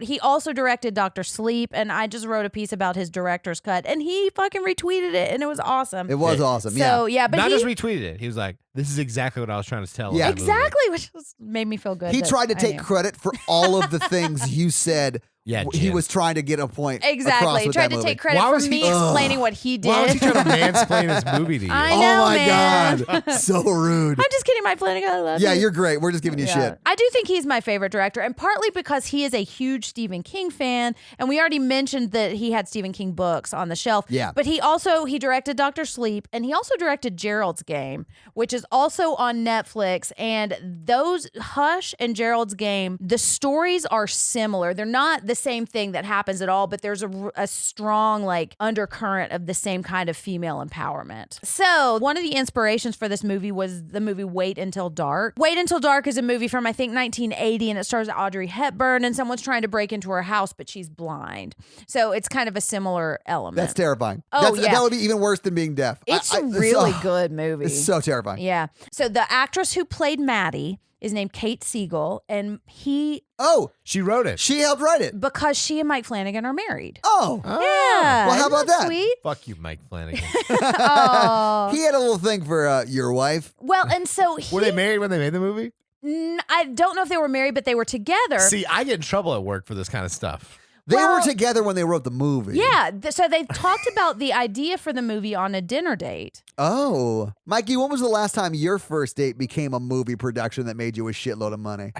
he also directed Dr. Sleep, and I just wrote a piece about his director's cut, and he fucking retweeted it, and it was awesome. It was awesome. So yeah, but Not just retweeted it. He was like, "This is exactly what I was trying to tell." Yeah. in the movie." exactly, which made me feel good. He that tried to I take knew. credit for all of the things you said. Yeah, He Jen. was trying to get a point. Exactly. Across He with tried that to movie. take credit Why for was me he- explaining what he did. Why was he trying to mansplain his movie to you? I Oh know, my man. God. So rude. I'm just kidding, Mike Flanagan. I love Yeah, you. you're great. We're just giving you shit. I do think he's my favorite director, and partly because he is a huge Stephen King fan, and we already mentioned that he had Stephen King books on the shelf. Yeah. But he directed Dr. Sleep, and he also directed Gerald's Game, which is also on Netflix. And those Hush and Gerald's Game, the stories are similar. They're not the same thing that happens at all, but there's a strong like undercurrent of the same kind of female empowerment. So one of the inspirations for this movie was the movie Wait Until Dark. Wait Until Dark is a movie from I think 1980, and it stars Audrey Hepburn, and someone's trying to break into her house, but she's blind. So it's kind of a similar element. That's terrifying. Oh, yeah. That would be even worse than being deaf. It's a really good movie. It's so terrifying. Yeah. So the actress who played Maddie is named Kate Siegel, and Oh, She wrote it. she helped write it. because she and Mike Flanagan are married. Oh. Yeah. Well, how Isn't about that? Sweet. Fuck you, Mike Flanagan. Oh. He had a little thing for your wife. Well, and so Were they married when they made the movie? I don't know if they were married, but they were together. See, I get in trouble at work for this kind of stuff. They Well- were together when they wrote the movie. Yeah. So they talked about the idea for the movie on a dinner date. Oh. Mikey, when was the last time your first date became a movie production that made you a shitload of money?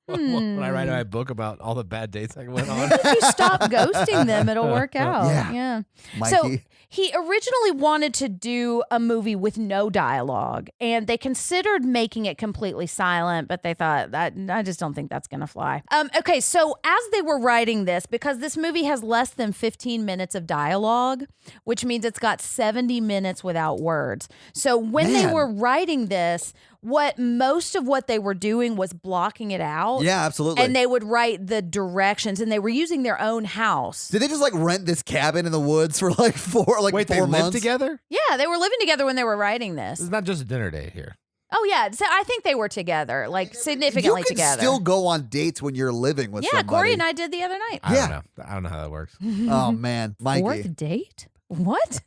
When I write my book about all the bad dates I went on. If you stop ghosting them, it'll work out. Yeah. So Mikey. he originally wanted to do a movie with no dialogue, and they considered making it completely silent, but they thought that I just don't think that's going to fly. Okay, so as they were writing this, because this movie has less than 15 minutes of dialogue, which means it's got 70 minutes without words. So when they Man. were writing this, most of what they were doing was blocking it out. Yeah, absolutely. And they would write the directions, and they were using their own house. Did they just like rent this cabin in the woods for like four Wait, they months? lived together? Yeah, they were living together when they were writing this. It's not just a dinner date here. Oh yeah, so I think they were together, like significantly You can together. still go on dates when you're living with yeah, somebody. Corey and I did the other night. I Yeah. don't know. I don't know how that works. Oh man, Mikey. Fourth date? What?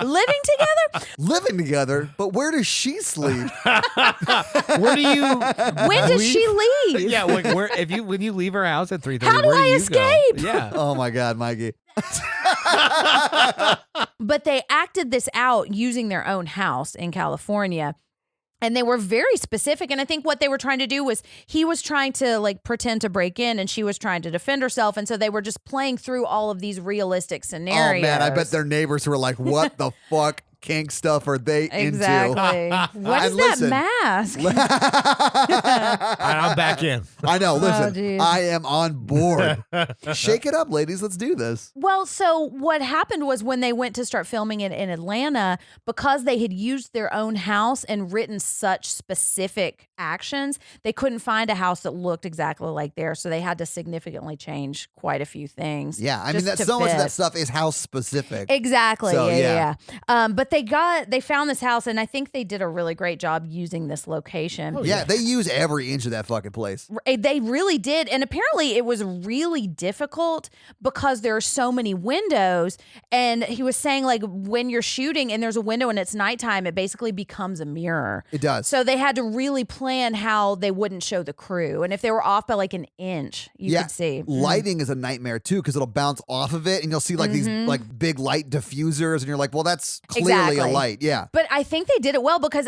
Living together? Living together, but where does she sleep? Where do you? When does she leave? Yeah, like when you leave her house at 3:30, How do where I you escape? Go? Yeah. Oh my God, Mikey. But they acted this out using their own house in California. And they were very specific. And I think what they were trying to do was he was trying to like pretend to break in, and she was trying to defend herself. And so they were just playing through all of these realistic scenarios. Oh man, I bet their neighbors were like, "What the fuck kink stuff are they Exactly. What is And that listen- mask? into?" I'm back in. I know. Listen, geez. I am on board. Shake it up, ladies. Let's do this. Well, so what happened was when they went to start filming it in Atlanta, because they had used their own house and written such specific actions, they couldn't find a house that looked exactly like theirs. So they had to significantly change quite a few things. Yeah, I mean, just that's to so much of fit. that stuff is house specific. Exactly. So, Yeah. But they found this house, and I think they did a really great job using this location. Yeah, they use every inch of that fucking place. They really did. And apparently it was really difficult because there are so many windows. And he was saying, like, when you're shooting and there's a window and it's nighttime, it basically becomes a mirror. It does. So they had to really plan how they wouldn't show the crew. And if they were off by like an inch, you could see. Lighting is a nightmare too because it'll bounce off of it and you'll see like these like big light diffusers and you're like, well, that's clearly clearly a light. Yeah. But I think they did it well because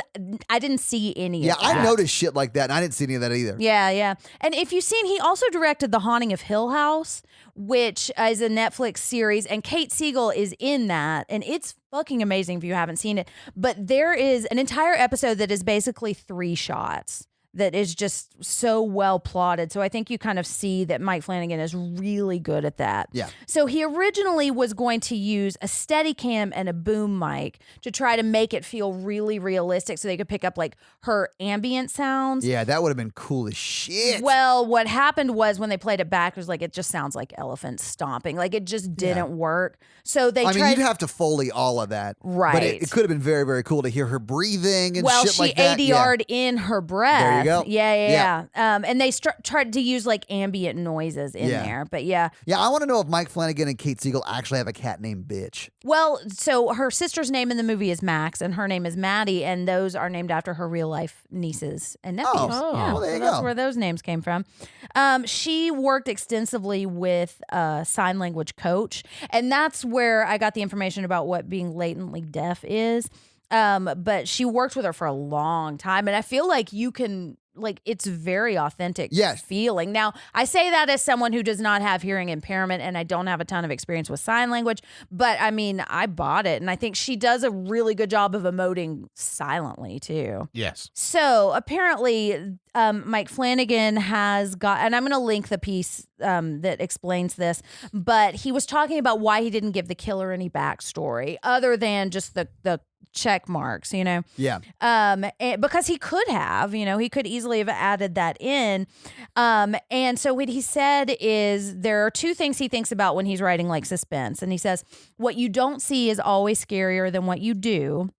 I didn't see any Yeah, of that. I noticed shit like that, and I didn't see any of that either. Yeah, yeah. And if you've seen, he also directed The Haunting of Hill House, which is a Netflix series, and Kate Siegel is in that, and it's fucking amazing if you haven't seen it. But there is an entire episode that is basically 3 shots that is just so well plotted. So I think you kind of see that Mike Flanagan is really good at that. Yeah. So he originally was going to use a Steadicam and a boom mic to try to make it feel really realistic so they could pick up like her ambient sounds. Yeah, that would have been cool as shit. Well, what happened was when they played it back, it was like, it just sounds like elephants stomping. Like it just didn't work. So they tried. I mean, you'd have to Foley all of that. Right. But it could have been very, very cool to hear her breathing and shit like that. Well, she ADR'd in her breath. There you go. Yeah. And they tried to use like ambient noises in there. But yeah. Yeah, I want to know if Mike Flanagan and Kate Siegel actually have a cat named Bitch. Well, so her sister's name in the movie is Max, and her name is Maddie, and those are named after her real life nieces and nephews. Yeah, well, there you that's go. where those names came from. She worked extensively with a sign language coach, and that's where I got the information about what being latently deaf is. But she worked with her for a long time, and I feel like you can. Like it's very authentic feeling. Now, I say that as someone who does not have hearing impairment and I don't have a ton of experience with sign language, but I mean, I bought it and I think she does a really good job of emoting silently too. Yes. So apparently, Mike Flanagan has got, and I'm going to link the piece that explains this, but he was talking about why he didn't give the killer any backstory other than just the check marks, you know? Yeah. Because he could have, he could easily have added that in. And so what he said is there are 2 things he thinks about when he's writing like suspense. And he says, what you don't see is always scarier than what you do.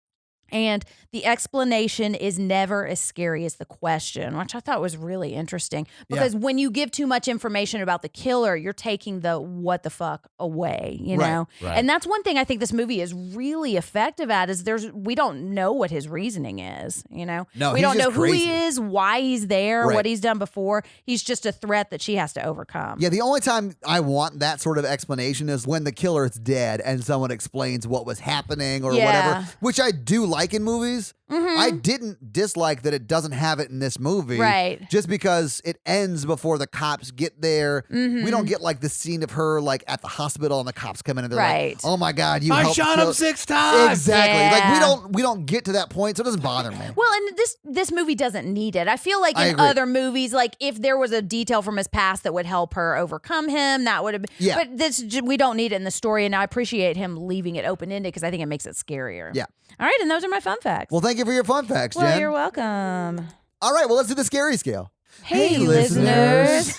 And the explanation is never as scary as the question, which I thought was really interesting. Because when you give too much information about the killer, you're taking the what the fuck away, you know? Right. And that's one thing I think this movie is really effective at is we don't know what his reasoning is, you know? No, we he's don't know just who crazy. he is, why he's there, what he's done before. He's just a threat that she has to overcome. Yeah, the only time I want that sort of explanation is when the killer is dead and someone explains what was happening or whatever, which I do like in movies. I didn't dislike that it doesn't have it in this movie. Right. Just because it ends before the cops get there. We don't get like the scene of her like at the hospital and the cops come in and they're like, oh my God, you I helped shot kill-" him 6 times. Exactly. Yeah. Like we don't get to that point, so it doesn't bother me. Well, and this movie doesn't need it. I feel like I in agree. other movies, like if there was a detail from his past that would help her overcome him, that would have been. Yeah. But we don't need it in the story, and I appreciate him leaving it open ended because I think it makes it scarier. Yeah. All right, and those are my fun facts. Well, thank you for your fun facts, Well, Jen. you're welcome. All right, well, let's do the scary scale. Hey, listeners.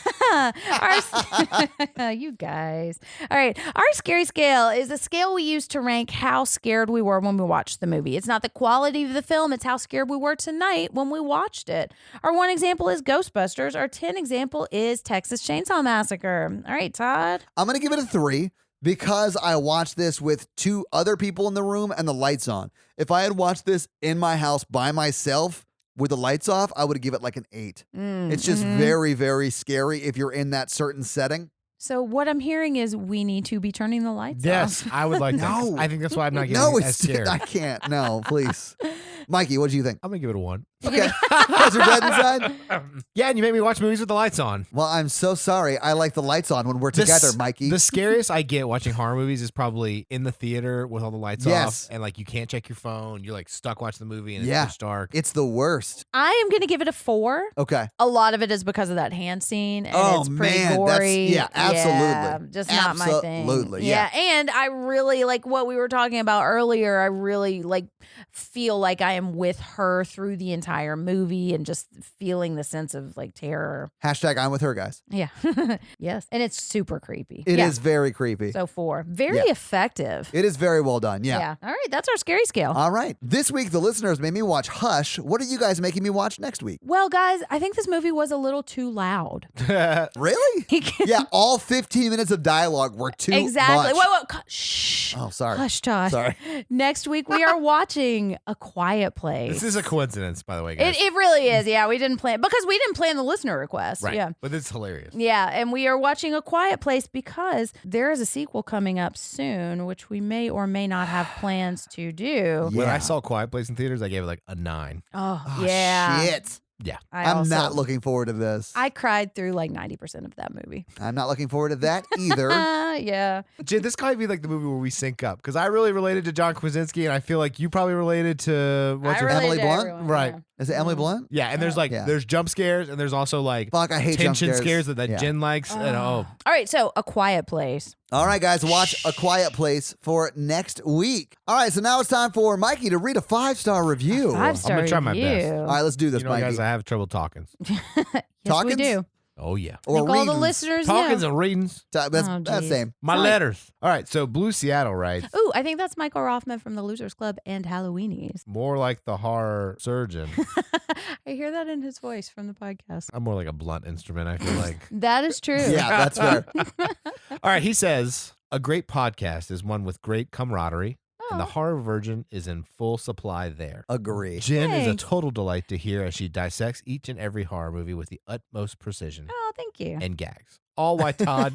You guys. All right. Our scary scale is a scale we use to rank how scared we were when we watched the movie. It's not the quality of the film, it's how scared we were tonight when we watched it. Our 1 example is Ghostbusters. Our 10 example is Texas Chainsaw Massacre. All right, Todd. I'm going to give it a 3 because I watched this with 2 other people in the room and the lights on. If I had watched this in my house by myself with the lights off, I would give it like an 8. It's just very, very scary if you're in that certain setting. So what I'm hearing is we need to be turning the lights Yes, off. I would like that. No. I think that's why I'm not getting No, as scared. I can't. No, please. Mikey, what do you think? I'm going to give it a 1. Okay. Because you're dead inside? Yeah, and you make me watch movies with the lights on. Well, I'm so sorry. I like the lights on when we're together, Mikey. The scariest I get watching horror movies is probably in the theater with all the lights off, and like you can't check your phone. You're like stuck watching the movie, and it's pitch dark. It's the worst. I am going to give it a 4. Okay. A lot of it is because of that hand scene, and Oh, it's pretty man, gory. that's- yeah, absolutely. Yeah, just not my thing. Absolutely, yeah. And I really like what we were talking about earlier. I really feel like I am with her through the entire movie and just feeling the sense of terror. Hashtag I'm with her, guys. Yeah. Yes. And it's super creepy. It is very creepy. So 4. Very effective. It is very well done. Yeah. All right. That's our scary scale. All right. This week, the listeners made me watch Hush. What are you guys making me watch next week? Well, guys, I think this movie was a little too loud. Really? Yeah. All 15 minutes of dialogue were too Exactly. much. Wait. Shh. Oh, sorry. Hush, Todd. Sorry. Next week, we are watching A Quiet Place. This is a coincidence, by the way, guys. It really is. Yeah, we didn't plan because we didn't plan the listener request. Right. Yeah. But it's hilarious. Yeah, and we are watching A Quiet Place because there is a sequel coming up soon, which we may or may not have plans to do. When I Yeah. saw Quiet Place in theaters, I gave it like a 9. Oh, Oh, yeah. shit. Yeah. I'm not looking forward to this. I cried through like 90% of that movie. I'm not looking forward to that either. Yeah. Jen, this might be like the movie where we sync up because I really related to John Krasinski, and I feel like you probably related to I her related Emily to Blunt? everyone, Right. yeah. Is it Emily Blunt? Yeah, and there's like Yeah. there's jump scares, and there's also like Fuck, I hate tension jump scares that Yeah. Jen likes. And All right, so A Quiet Place. All right, guys, watch A Quiet Place for next week. All right, so now it's time for Mikey to read a 5-star review. 5-star gonna try my best. review. All right, let's do this, You know, Mikey. guys, I have trouble talking. Yes, we Talkins? do. Oh yeah, or I think all the readings. listeners talkings know. and readings. That's Oh, that's geez. same. My Sorry. letters. All right, so Blue Seattle writes. Ooh, I think that's Michael Rothman from the Losers Club and Halloweenies. More like the horror surgeon. I hear that in his voice from the podcast. I'm more like a blunt instrument, I feel like. That is true. Yeah, that's fair. All right, he says, a great podcast is one with great camaraderie, and the Oh. horror virgin is in full supply there. Agree. Jen is a Thanks. total delight to hear as she dissects each and every horror movie with the utmost precision Oh, thank you. and gags. All while Todd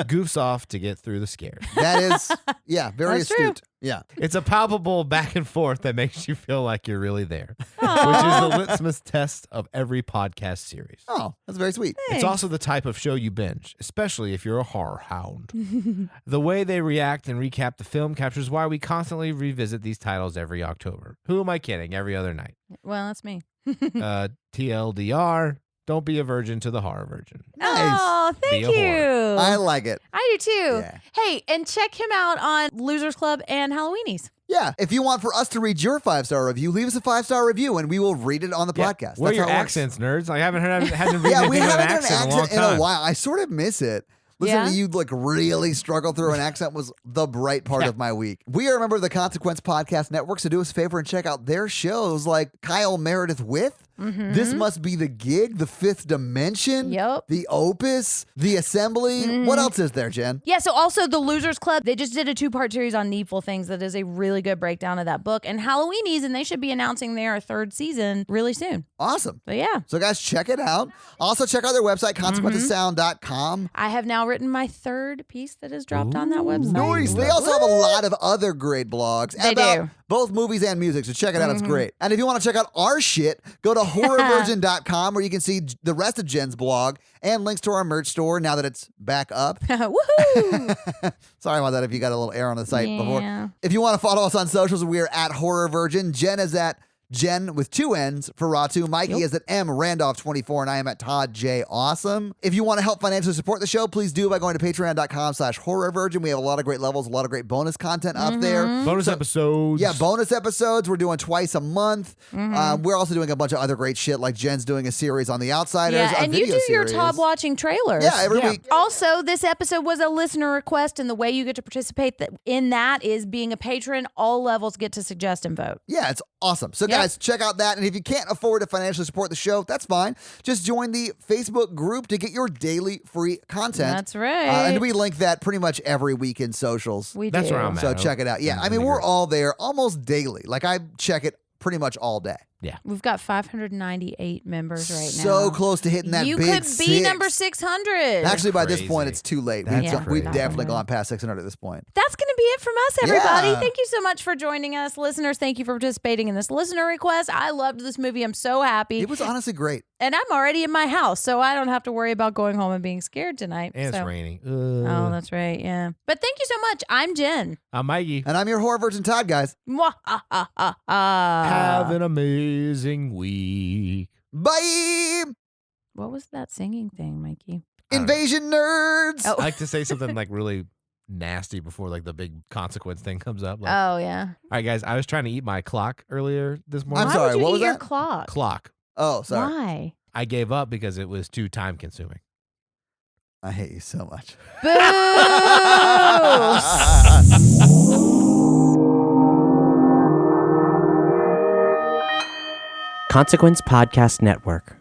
goofs off to get through the scares. That is, yeah, very That's true. astute. Yeah. It's a palpable back and forth that makes you feel like you're really there, which is Aw. the litmus test of every podcast series. Oh, that's very sweet. It's Thanks. also the type of show you binge, especially if you're a horror hound. The way they react and recap the film captures why we constantly revisit these titles every October. Who am I kidding? Every other night. Well, that's me. TLDR, don't be a virgin to the horror virgin. Nice. Oh, thank Be a you. I like it. I do too. Yeah. Hey, and check him out on Losers Club and Halloweenies. Yeah. If you want for us to read your 5-star review, leave us a 5-star review and we will read it on the podcast. Where are That's your how it works. accents, nerds? I haven't read Yeah, anything we with an haven't done an accent in a long accent in time. a while. I sort of miss it. Listening Yeah? to you like really struggle through an accent was the bright part of my week. We are a member of the Consequence Podcast Network, so do us a favor and check out their shows like Kyle Meredith With. This Must Be the Gig, The Fifth Dimension, Yep. The Opus, The Assembly. What else is there, Jen? Yeah, so also the Losers Club, they just did a 2-part series on Needful Things that is a really good breakdown of that book. And Halloweenies, and they should be announcing their 3rd season really soon. Awesome. But yeah, So, guys, check it out. Also, check out their website, consequencesound.com. I have now written my 3rd piece that is dropped on that website. Nice. They also have a lot of other great blogs They about do. both movies and music. So check it out. It's great. And if you want to check out our shit, go to horrorvirgin.com where you can see the rest of Jen's blog and links to our merch store now that it's back up. Woohoo! Sorry about that if you got a little error on the site before. Yeah. If you want to follow us on socials, we are at Horror Virgin. Jen is at Jen with 2 N's for Ratu. Mikey is at M Randolph24, and I am at Todd J Awesome. If you want to help financially support the show, please do by going to patreon.com/horrorvirgin. We have a lot of great levels, a lot of great bonus content up there. Bonus episodes. Yeah, bonus episodes. We're doing twice a month. We're also doing a bunch of other great shit, like Jen's doing a series on The Outsiders. Yeah, a and you video do your series. top watching trailers. Yeah, every week. Also, this episode was a listener request, and the way you get to participate in that is being a patron. All levels get to suggest and vote. Yeah, it's awesome. So, Yep. guys, check out that. And if you can't afford to financially support the show, that's fine. Just join the Facebook group to get your daily free content. That's right. And we link that pretty much every week in socials. We That's do. where I'm at. So check it out. Yeah, I mean, we're all there almost daily. Like, I check it pretty much all day. We've got 598 members right now. So close to hitting that you big could be 6. number 600. Actually, by this Crazy. point, it's too late. That's We've crazy. definitely gone past 600 at this point. That's going to be it from us, everybody. Yeah. Thank you so much for joining us. Listeners, thank you for participating in this listener request. I loved this movie. I'm so happy. It was honestly great. And I'm already in my house, so I don't have to worry about going home and being scared tonight. And so. it's raining. Oh, that's right. Yeah. But thank you so much. I'm Jen. I'm Mikey. And I'm your horror virgin Todd, guys. Mwahahaha. Have an amazing week. Bye. What was that singing thing, Mikey? Invasion nerds. Oh. I like to say something like really nasty before like the big consequence thing comes up. Like, Oh, yeah. all right, guys, I was trying to eat my clock earlier this morning. I'm Why sorry, would you what eat was your that? clock? Clock. Oh, sorry. Why? I gave up because it was too time consuming. I hate you so much. Boo! Consequence Podcast Network.